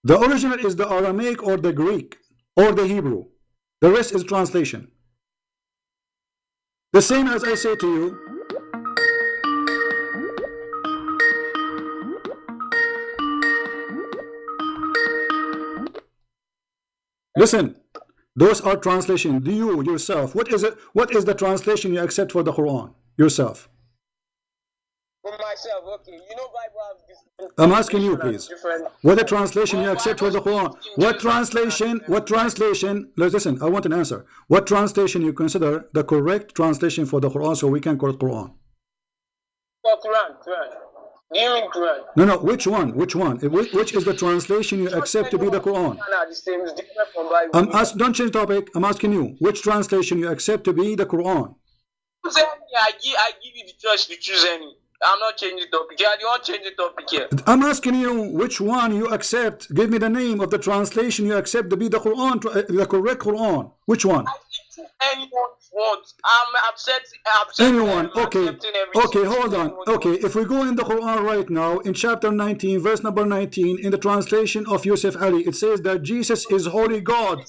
The original is the Aramaic or the Greek or the Hebrew. The rest is translation. The same as I say to you. Listen. Those are translation. Do you yourself? What is it? What is the translation you accept for the Quran yourself? For myself, okay. You know, Bible has this. I'm asking you, please. What the translation you accept for the Quran? What translation? Listen, I want an answer. What translation you consider the correct translation for the Quran, so we can call it Quran? For Quran. Do you mean Quran? No. Which one? Which is the translation you accept to be the Quran? I'm asking. Don't change topic. I'm asking you. Which translation you accept to be the Quran? I give you the choice to choose any. I'm not changing topic. Yeah, you want to change the topic here. I'm asking you which one you accept. Give me the name of the translation you accept to be the Quran, the correct Quran. Which one? Anyone wants. I'm accepting. Anyone? I'm Okay. accepting everything. Okay, hold on. Okay, if we go in the Quran right now, in chapter 19, verse number 19, in the translation of Yusuf Ali, it says that Jesus is holy God.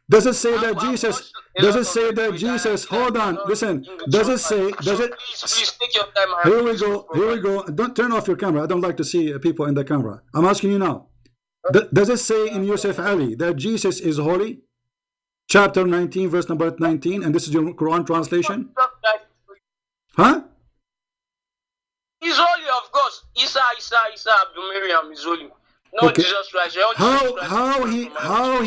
Does it say that Jesus? Does it say that Jesus? Hold on, listen. Does it say? Does it? Please take your time. Here we go. Here we go. Don't turn off your camera. I don't like to see people in the camera. I'm asking you now. Does it say in Yusuf Ali that Jesus is holy? Chapter 19, verse number 19, and this is your Quran translation? Huh? He's holy, of course. Isa Abdul Miriam is holy. No, okay. Jesus Christ. How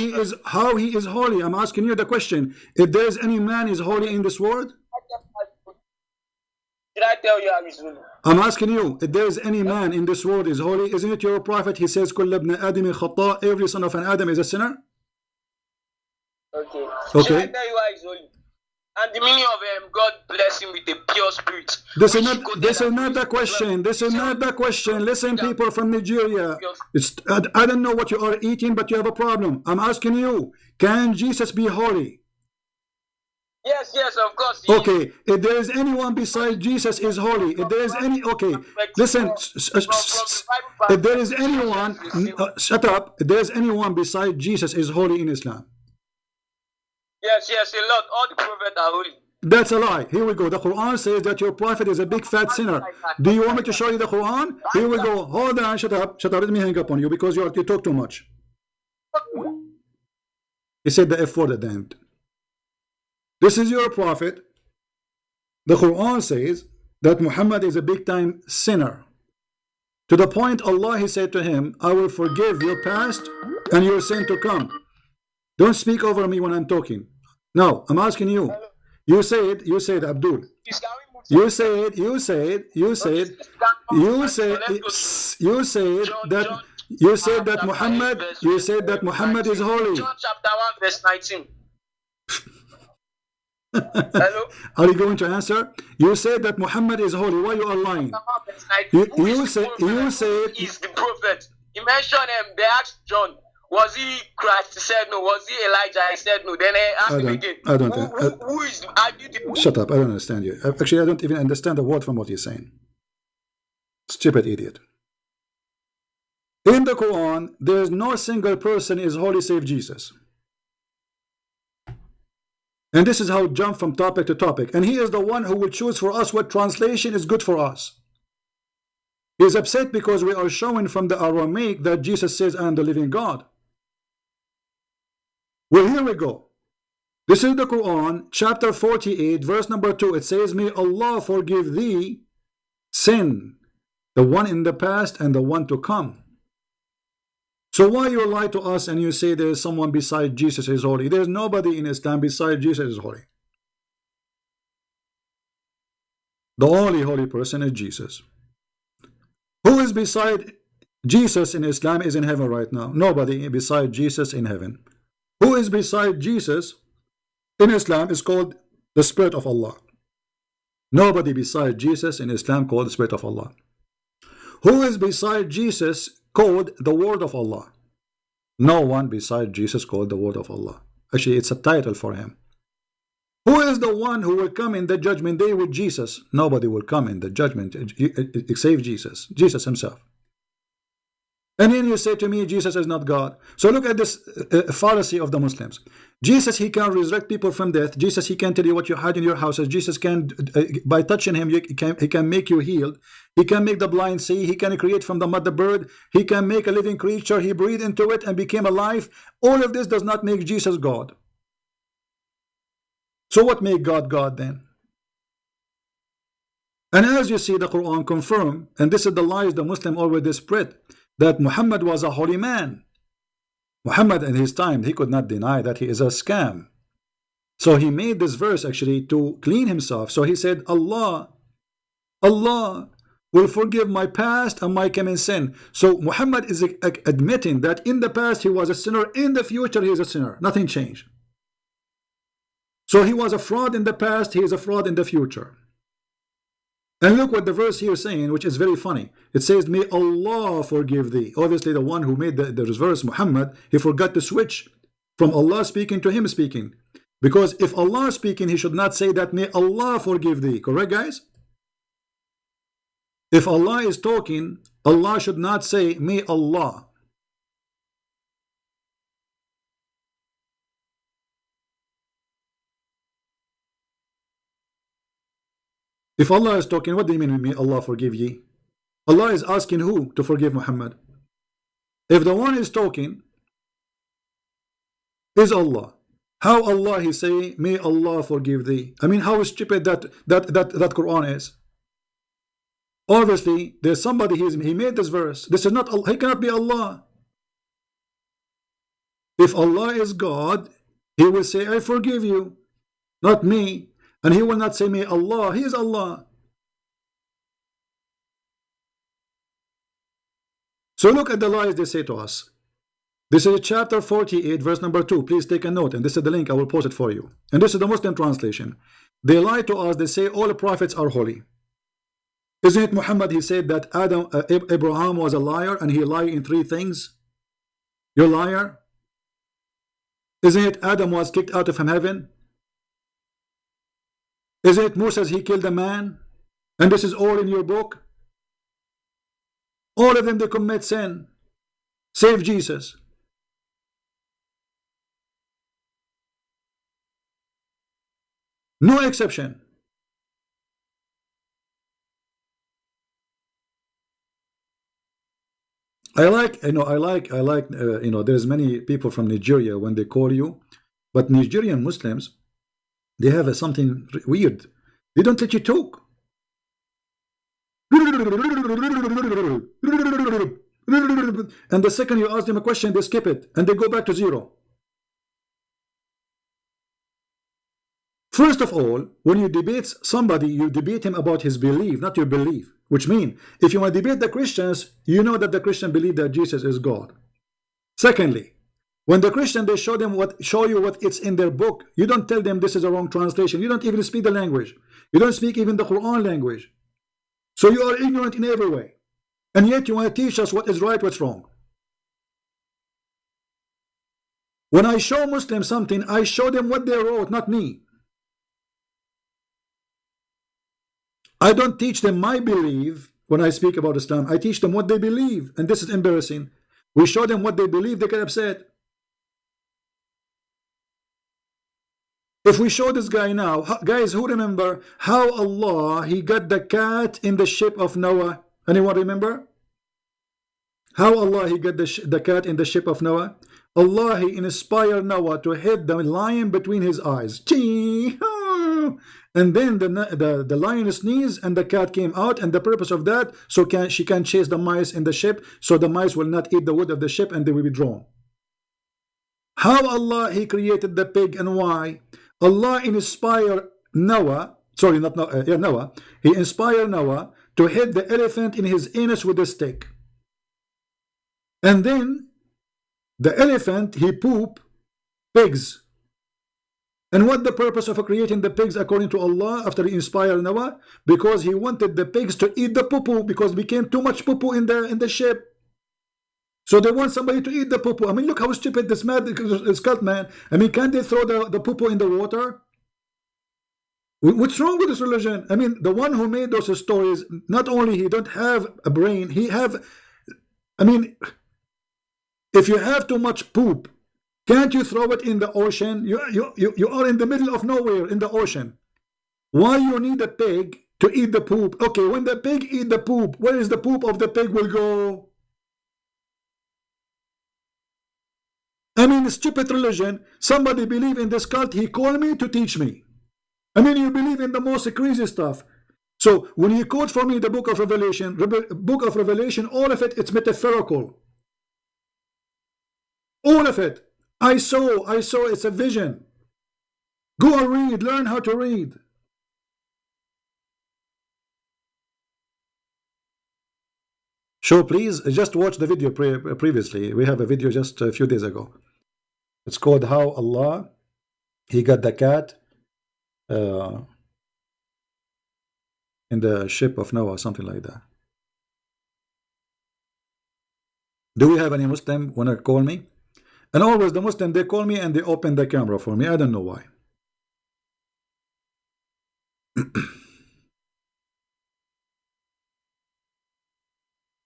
he is holy? I'm asking you the question. If there is any man is holy in this world? Did I tell you how he's holy? I'm asking you, if there is any man in this world is holy, isn't it your prophet? He says, "Kull ibn Adam khata." Every son of an Adam is a sinner. Okay. Okay. Should I tell you why he's holy? And the meaning of God bless him with a pure spirit. This is not the question. This is not the question. Listen, people from Nigeria. I don't know what you are eating, but you have a problem. I'm asking you, can Jesus be holy? Yes, of course. Okay, if there is anyone besides Jesus is holy. If there is any, okay, listen. If there is anyone, shut up. If there is anyone besides Jesus is holy in Islam. Yes, a lot. All the prophets are holy. That's a lie. Here we go. The Quran says that your prophet is a big fat sinner. Do you want me to show you the Quran? Here we go. Hold on. Shut up. Let me hang up on you because you talk too much. He said the F word at the end. This is your prophet. The Quran says that Muhammad is a big time sinner. To the point Allah, he said to him, I will forgive your past and your sin to come. Don't speak over me when I'm talking. Now, I'm asking you. You said, Abdul. You said that Muhammad is holy. John chapter 1 verse 19. Hello? Are you going to answer? You said that Muhammad is holy. Why you are lying? You said he's the prophet. He mentioned him. They asked John, was he Christ? He said no. Was he Elijah? He said no. Then they asked him again. Who is? Shut up! I don't understand you. Actually, I don't even understand a word from what you're saying. Stupid idiot. In the Quran, there is no single person is holy save Jesus. And this is how it jump from topic to topic. And he is the one who will choose for us what translation is good for us. He is upset because we are showing from the Aramaic that Jesus says, I am the living God. Well, here we go. This is the Quran, chapter 48, verse number 2. It says, may Allah forgive thee sin, the one in the past and the one to come. So why you lie to us and you say there is someone beside Jesus is holy? There is nobody in Islam beside Jesus is holy. The only holy person is Jesus. Who is beside Jesus in Islam is in heaven right now. Nobody beside Jesus in heaven. Who is beside Jesus in Islam is called the Spirit of Allah. Nobody beside Jesus in Islam called the Spirit of Allah. Who is beside Jesus called the Word of Allah? No one beside Jesus called the Word of Allah. Actually, it's a title for him. Who is the one who will come in the judgment day with Jesus? Nobody will come in the judgment except Jesus. Jesus himself. And then you say to me, Jesus is not God. So look at this fallacy of the Muslims. Jesus, he can resurrect people from death. Jesus, he can tell you what you had in your houses. Jesus can, by touching him, he can make you healed. He can make the blind see. He can create from the mud the bird. He can make a living creature. He breathed into it and became alive. All of this does not make Jesus God. So what make God God then? And as you see, the Quran confirm, and this is the lies the Muslim already spread, that Muhammad was a holy man. Muhammad in his time, he could not deny that he is a scam. So he made this verse actually to clean himself. So he said, Allah will forgive my past and my coming sin. So Muhammad is admitting that in the past he was a sinner, in the future he is a sinner. Nothing changed. So he was a fraud in the past, he is a fraud in the future. And look what the verse here is saying, which is very funny. It says, may Allah forgive thee. Obviously, the one who made the verse, Muhammad, he forgot to switch from Allah speaking to him speaking. Because if Allah is speaking, he should not say that, may Allah forgive thee. Correct, guys? If Allah is talking, Allah should not say, may Allah. If Allah is talking, what do you mean, may Allah forgive ye? Allah is asking who to forgive Muhammad? If the one is talking is Allah, how Allah he say, may Allah forgive thee? I mean, how stupid that Quran is. Obviously, there's somebody he made this verse. This is not Allah. He cannot be Allah. If Allah is God, he will say, I forgive you, not me. And he will not say, may Allah. He is Allah. So look at the lies they say to us. This is chapter 48, verse number 2. Please take a note. And this is the link. I will post it for you. And this is the Muslim translation. They lie to us. They say all the prophets are holy. Isn't it Muhammad? He said that Abraham was a liar and he lied in 3 things. You're a liar. Isn't it Adam was kicked out of heaven? Isn't it Moses he killed a man? And this is all in your book. All of them they commit sin. Save Jesus. No exception. I like, there's many people from Nigeria when they call you, but Nigerian Muslims, they have something weird. They don't let you talk. And the second you ask them a question, they skip it and they go back to 0. First of all, when you debate somebody, you debate him about his belief, not your belief. Which means, if you want to debate the Christians, you know that the Christian believe that Jesus is God. Secondly, when the Christian they show you what it's in their book, you don't tell them this is a wrong translation. You don't even speak the language. You don't speak even the Quran language. So you are ignorant in every way. And yet you want to teach us what is right, what's wrong. When I show Muslims something, I show them what they wrote, not me. I don't teach them my belief when I speak about Islam. I teach them what they believe. And this is embarrassing. We show them what they believe, they get upset. If we show this guy now, guys, who remember how Allah, he got the cat in the ship of Noah? Anyone remember? How Allah, he got the cat in the ship of Noah? Allah, he inspired Noah to hit the lion between his eyes. And then the lion sneezed and the cat came out, and the purpose of that, so she can chase the mice in the ship, so the mice will not eat the wood of the ship and they will be drawn. How Allah, he created the pig and why? Allah inspired Noah, sorry, not Noah, Noah, he inspired Noah to hit the elephant in his anus with a stick. And then the elephant, he pooped pigs. And what the purpose of creating the pigs according to Allah after he inspired Noah? Because he wanted the pigs to eat the poo-poo, because became too much poo-poo in the ship. So they want somebody to eat the poo-poo. I mean, look how stupid this man is cult, man. I mean, can't they throw the poo-poo in the water? What's wrong with this religion? I mean, the one who made those stories, not only he don't have a brain, he have, I mean, if you have too much poop, can't you throw it in the ocean? You are in the middle of nowhere in the ocean. Why you need a pig to eat the poop? Okay, when the pig eat the poop, where is the poop of the pig will go? I mean, stupid religion. Somebody believe in this cult. He called me to teach me. I mean, you believe in the most crazy stuff. So when you quote for me the book of Revelation, all of it, it's metaphorical. All of it. I saw, it's a vision. Go and read, learn how to read. So please, just watch the video previously. We have a video just a few days ago. It's called How Allah, he got the cat. in the ship of Noah, something like that. Do we have any Muslim want to call me? And always the Muslim, they call me and they open the camera for me. I don't know why.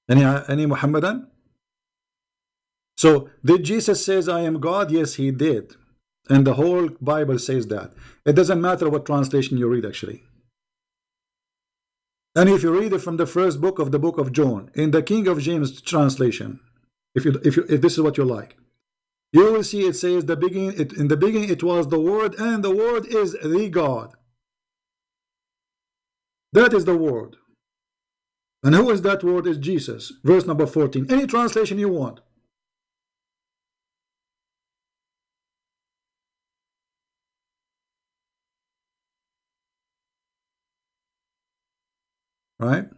Any Muhammadan? So did Jesus says I am God? Yes, he did. And the whole Bible says that. It doesn't matter what translation you read actually. And if you read it from the first book of the book of John, in the King of James translation, if this is what you like, you will see it says in the beginning it was the Word, and the Word is the God. That is the Word. And who is that Word? Is Jesus. Verse number 14. Any translation you want. Right?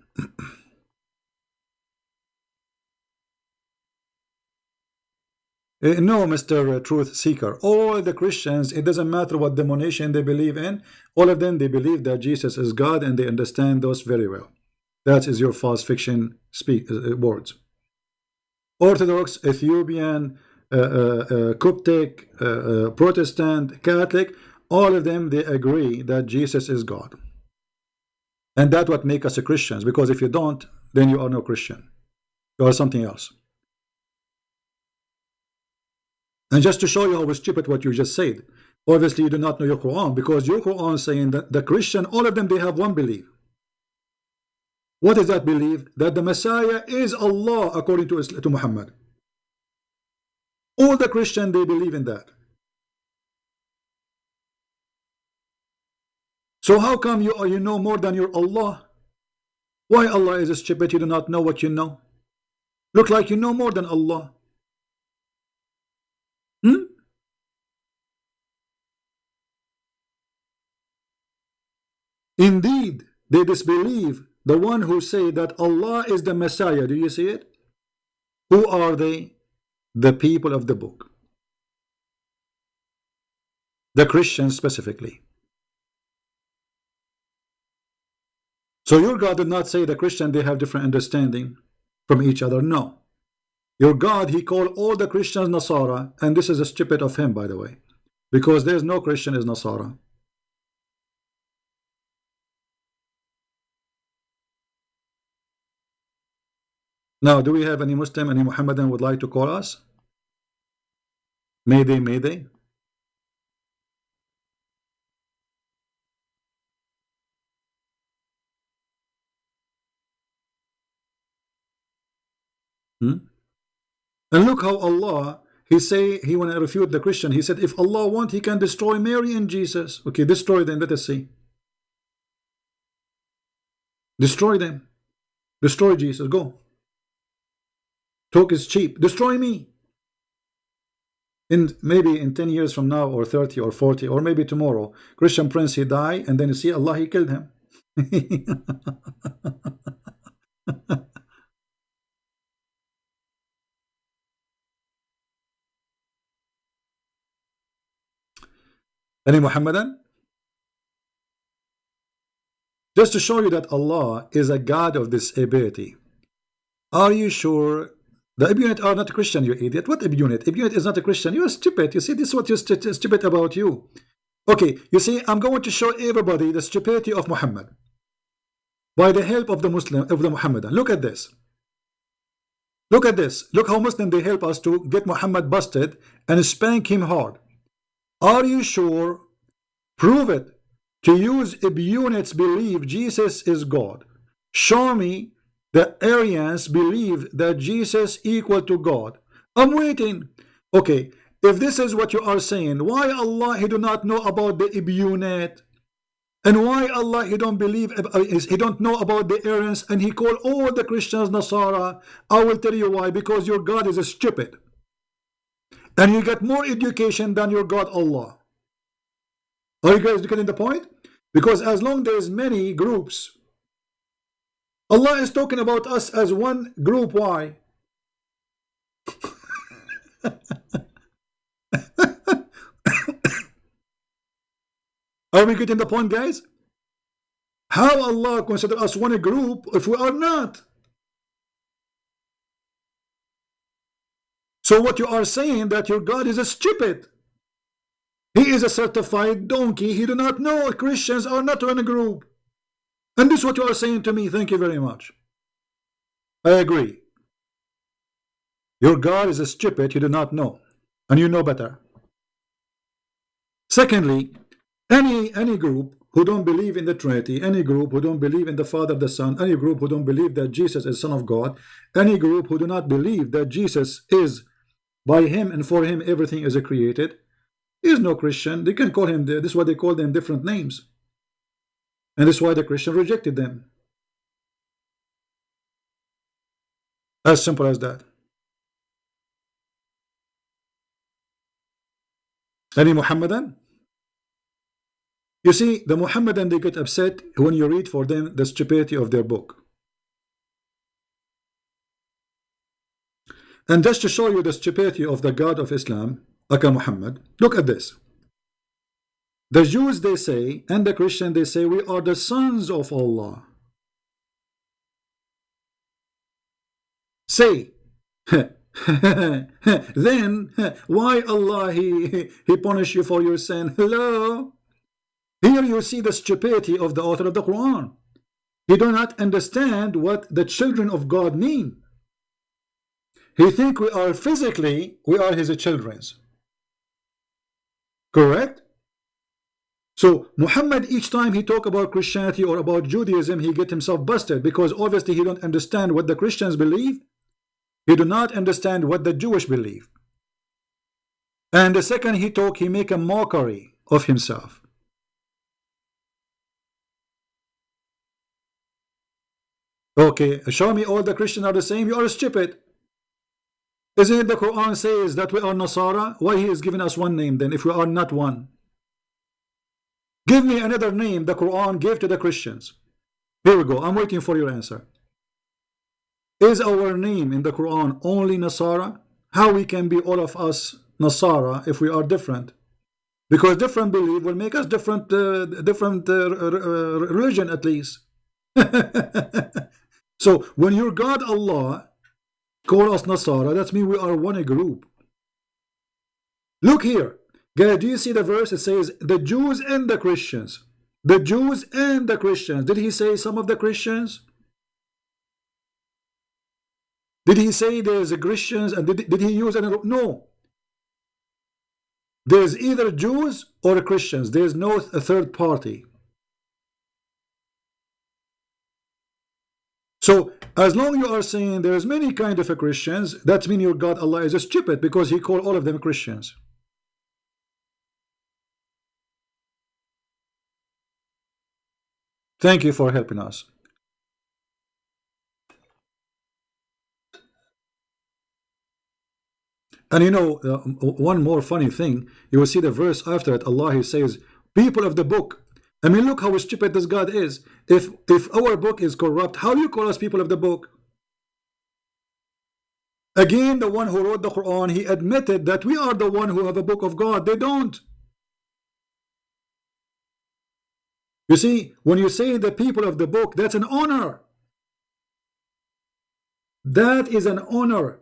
No, Mr. Truth Seeker. All the Christians, it doesn't matter what denomination they believe in, all of them, they believe that Jesus is God and they understand those very well. That is your false fiction words. Orthodox, Ethiopian, Coptic, Protestant, Catholic, all of them, they agree that Jesus is God. And that's what makes us a Christians, because if you don't, then you are no Christian. You are something else. And just to show you how stupid what you just said, obviously you do not know your Quran, because your Quran is saying that the Christian, all of them, they have one belief. What is that belief? That the Messiah is Allah according to Muhammad. All the Christians, they believe in that. So how come you know more than your Allah? Why Allah is stupid? You do not know what you know. Look like you know more than Allah. Indeed, they disbelieve the one who say that Allah is the Messiah. Do you see it? Who are they? The people of the book. The Christians specifically. So your God did not say the Christian they have different understanding from each other. No. Your God, he called all the Christians Nasara, and this is a stupid of him, by the way, because there's no Christian is Nasara. Now, do we have any Muslim, any Muhammadan would like to call us? Mayday, mayday. And look how Allah, he say, he want to refute the Christian. He said, if Allah want, he can destroy Mary and Jesus. Okay, destroy them. Let us see. Destroy them. Destroy Jesus. Go. Talk is cheap. Destroy me. Maybe in 10 years from now, or 30 or 40, or maybe tomorrow, Christian Prince, he die, and then you see Allah, he killed him. Any Muhammadan? Just to show you that Allah is a God of this ability. Are you sure? The Ibunit are not a Christian, you idiot. What Ibunit? Ibunit is not a Christian. You are stupid. You see, this is what is stupid about you. Okay, you see, I'm going to show everybody the stupidity of Muhammad by the help of the Muhammadan. Look at this. Look at this. Look how Muslim they help us to get Muhammad busted and spank him hard. Are you sure? Prove it. To use Ibunit's belief Jesus is God. Show me the Arians believe that Jesus equal to God. I'm waiting. Okay, if this is what you are saying, why Allah he do not know about the Ibunit? And why Allah he don't believe, he don't know about the Arians, and he call all the Christians Nasara? I will tell you why. Because your God is stupid. And you get more education than your God Allah. Are you guys getting the point? Because as long there's many groups, Allah is talking about us as one group. Why? Are we getting the point, guys? How Allah consider us one group if we are not? So what you are saying that your God is a stupid. He is a certified donkey. He do not know Christians are not one group. And this is what you are saying to me. Thank you very much. I agree. Your God is a stupid. You do not know. And you know better. Secondly, any group who don't believe in the Trinity, any group who don't believe in the Father, the Son, any group who don't believe that Jesus is Son of God, any group who do not believe that Jesus is by him and for him everything is created, is no Christian. They can call him, this is why they call them different names. And this is why the Christian rejected them. As simple as that. Any Muhammadan? You see, the Muhammadan, they get upset when you read for them the stupidity of their book. And just to show you the stupidity of the God of Islam, Aka Muhammad, look at this. The Jews, they say, and the Christian, they say, we are the sons of Allah. Say, then why Allah he punish you for your sin? Hello? Here you see the stupidity of the author of the Quran. He do not understand what the children of God mean. He think we are physically, we are his children's. Correct? So Muhammad, each time he talk about Christianity or about Judaism, he get himself busted because obviously he don't understand what the Christians believe. He do not understand what the Jewish believe. And the second he talk, he make a mockery of himself. Okay, show me all the Christians are the same. You are stupid. Isn't it the Quran says that we are Nasara? Why he is giving us one name then if we are not one? Give me another name the Quran gave to the Christians. Here we go. I'm waiting for your answer. Is our name in the Quran only Nasara? How we can be all of us Nasara if we are different? Because different belief will make us different religion at least. So when your God Allah call us Nasara, that means we are one group. Look here. Guys, do you see the verse? It says the Jews and the Christians. The Jews and the Christians. Did he say some of the Christians? Did he say there's a Christians and did he use another? No. There's either Jews or Christians. There's no third party. So as long you are saying there's many kind of Christians, that means your God Allah is stupid because he called all of them Christians. Thank you for helping us. And you know, one more funny thing, you will see the verse after it, Allah he says, people of the book. I mean, look how stupid this God is. If our book is corrupt, how do you call us people of the book? Again, the one who wrote the Quran, he admitted that we are the one who have a book of God. They don't. You see, when you say the people of the book, that's an honor. That is an honor.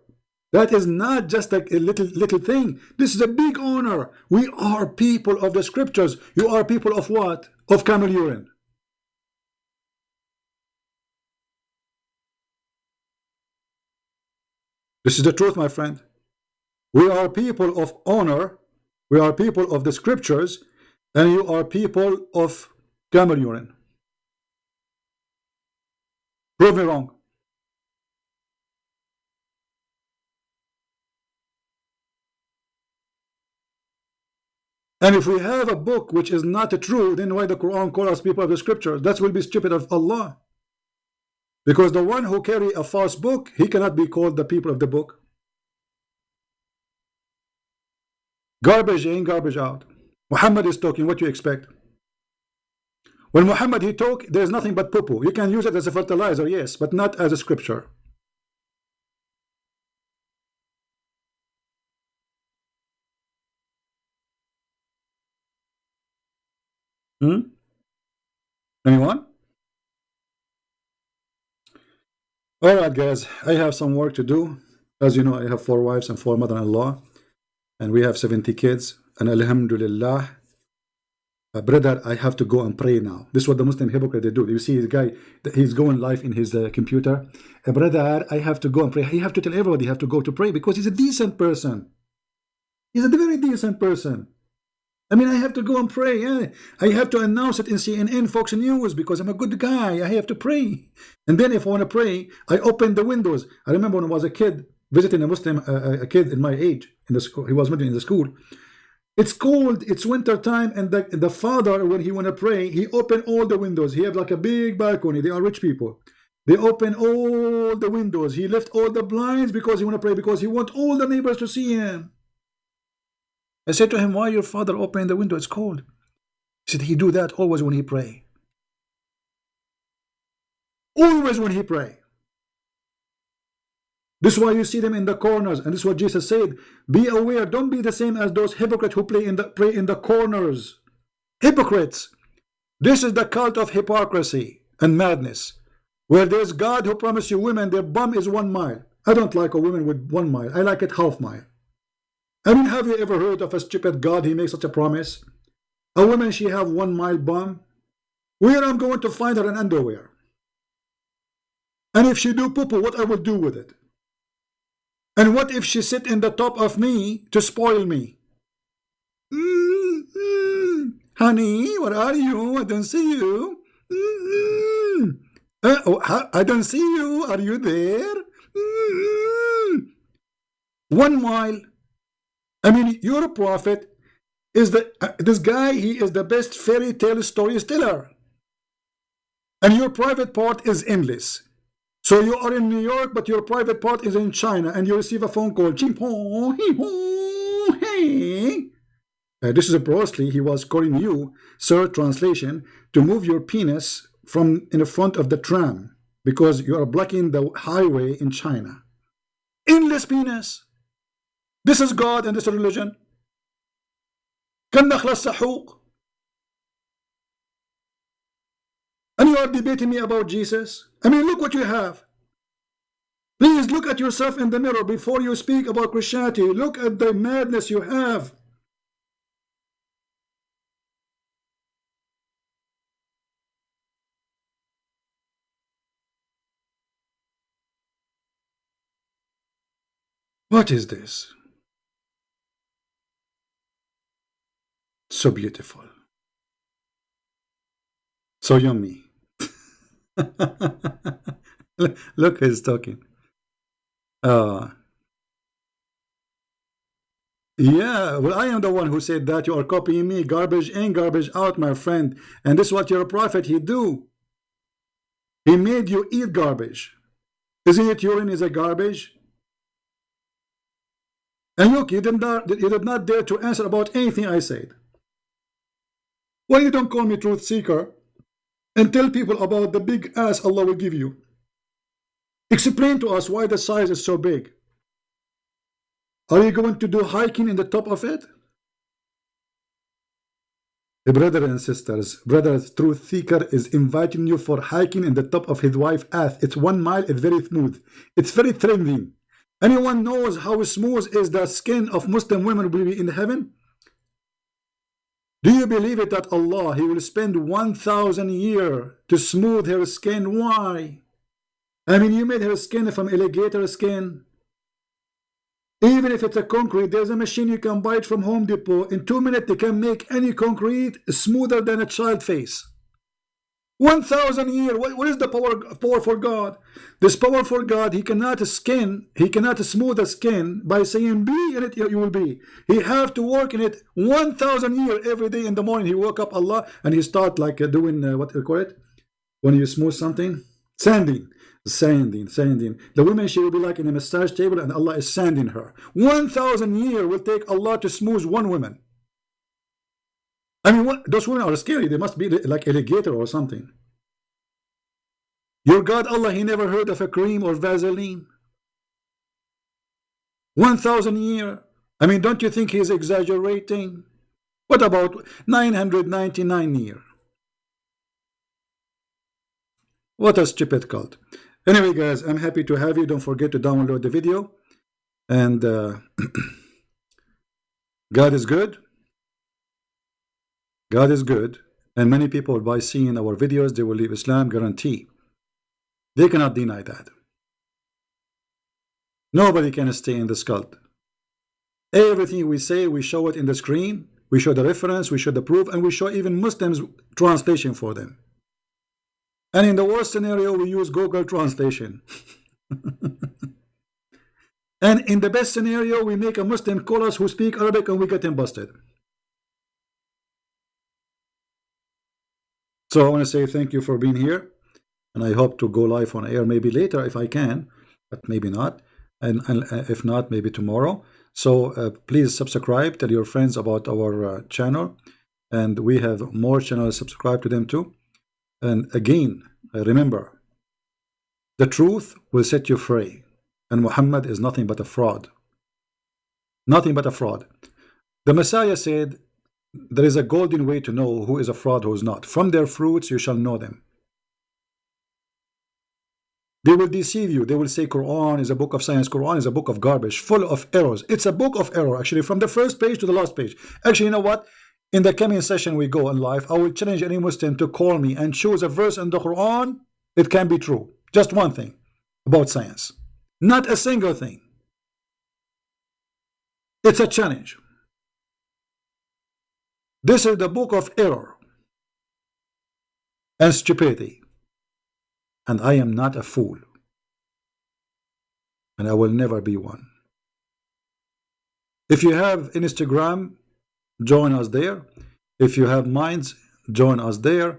That is not just a little thing. This is a big honor. We are people of the scriptures. You are people of what? Of camel urine. This is the truth, my friend. We are people of honor. We are people of the scriptures. And you are people of camel urine. Prove me wrong. And if we have a book which is not true, then why the Quran calls us people of the scriptures? That will be stupid of Allah. Because the one who carry a false book, he cannot be called the people of the book. Garbage in, garbage out. Muhammad is talking, what you expect? When Muhammad he talk, there is nothing but poo-poo. You can use it as a fertilizer, yes, but not as a scripture. Anyone? All right, guys, I have some work to do. As you know, I have 4 wives and 4 mother-in-law, and we have 70 kids. And Alhamdulillah, brother, I have to go and pray now. This is what the Muslim hypocrite they do. You see, the guy, he's going live in his computer. Brother, I have to go and pray. He have to tell everybody have to go to pray because he's a decent person. He's a very decent person. I mean, I have to go and pray. I have to announce it in CNN, Fox News, because I'm a good guy. I have to pray. And then if I want to pray, I open the windows. I remember when I was a kid, visiting a Muslim, a kid in my age, in the school. He was living in the school. It's cold, it's winter time, and the father, when he want to pray, he open all the windows. He have like a big balcony. They are rich people. They open all the windows. He left all the blinds because he want to pray, because he want all the neighbors to see him. I said to him, why your father open the window? It's cold. He said he do that always when he pray. Always when he pray. This is why you see them in the corners, and this is what Jesus said. Be aware, don't be the same as those hypocrites who pray in the corners. Hypocrites. This is the cult of hypocrisy and madness, where there's God who promised you women, their bum is 1 mile. I don't like a woman with 1 mile. I like it half mile. I mean, have you ever heard of a stupid God? He makes such a promise. A woman, she have 1 mile bum. Where I'm going to find her in underwear? And if she do poo-poo, what I will do with it? And what if she sit in the top of me to spoil me? Honey, where are you? I don't see you. I don't see you. Are you there? 1 mile. I mean, your prophet is this guy. He is the best fairy tale storyteller, and your private part is endless. So you are in New York, but your private part is in China, and you receive a phone call. Hey. This is a Bruce Lee. He was calling you, sir, translation, to move your penis from in the front of the tram because you are blocking the highway in China. Endless penis. This is God and this is religion. And you are debating me about Jesus? I mean, look what you have. Please look at yourself in the mirror before you speak about Christianity. Look at the madness you have. What is this? So beautiful. So yummy. Look who's talking. Yeah, well, I am the one who said that. You are copying me. Garbage in, garbage out, my friend. And this is what your prophet, he do. He made you eat garbage. Isn't it urine is a garbage? And look, you did not dare to answer about anything I said. Why you don't call me truth seeker and tell people about the big ass Allah will give you? Explain to us why the size is so big. Are you going to do hiking in the top of it? Brothers and sisters, brothers, truth seeker is inviting you for hiking in the top of his wife's ass. It's 1 mile, it's very smooth. It's very trending. Anyone knows how smooth is the skin of Muslim women will be in heaven? Do you believe it that Allah, he will spend 1,000 years to smooth her skin? Why? I mean, you made her skin from alligator skin. Even if it's a concrete, there's a machine you can buy it from Home Depot. In 2 minutes, they can make any concrete smoother than a child face. 1,000 years. What is the power for God? This power for God, he cannot smooth the skin by saying be in it, you will be. He have to work in it 1,000 years every day in the morning. He woke up Allah and he start like doing what you call it when you smooth something? Sanding. The woman, she will be like in a massage table and Allah is sanding her. 1,000 years will take Allah to smooth one woman. I mean, those women are scary. They must be like alligator or something. Your God, Allah, he never heard of a cream or Vaseline. 1,000 years. I mean, don't you think he's exaggerating? What about 999 years? What a stupid cult. Anyway, guys, I'm happy to have you. Don't forget to download the video. And God is good. God is good. And many people, by seeing our videos, they will leave Islam, guarantee. They cannot deny that. Nobody can stay in this cult. Everything we say, we show it in the screen. We show the reference, we show the proof, and we show even Muslims translation for them. And in the worst scenario, we use Google translation. And in the best scenario, we make a Muslim call us who speak Arabic and we get him busted. So I want to say thank you for being here. And I hope to go live on air maybe later if I can, but maybe not. And if not, maybe tomorrow. So please subscribe, tell your friends about our channel. And we have more channels, subscribe to them too. And again, remember, the truth will set you free. And Muhammad is nothing but a fraud. Nothing but a fraud. The Messiah said, there is a golden way to know who is a fraud, who is not. From their fruits you shall know them. They will deceive you. They will say Quran is a book of science. Quran is a book of garbage, full of errors. It's a book of error, actually, from the first page to the last page. Actually, you know what? In the coming session we go on live, I will challenge any Muslim to call me and choose a verse in the Quran. It can be true. Just one thing about science. Not a single thing. It's a challenge. This is the book of error and stupidity. And I am not a fool. And I will never be one. If you have Instagram, join us there. If you have minds, join us there.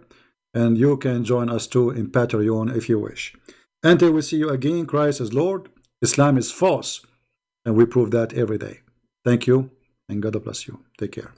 And you can join us too in Patreon if you wish. Until we see you again, Christ is Lord. Islam is false. And we prove that every day. Thank you. And God bless you. Take care.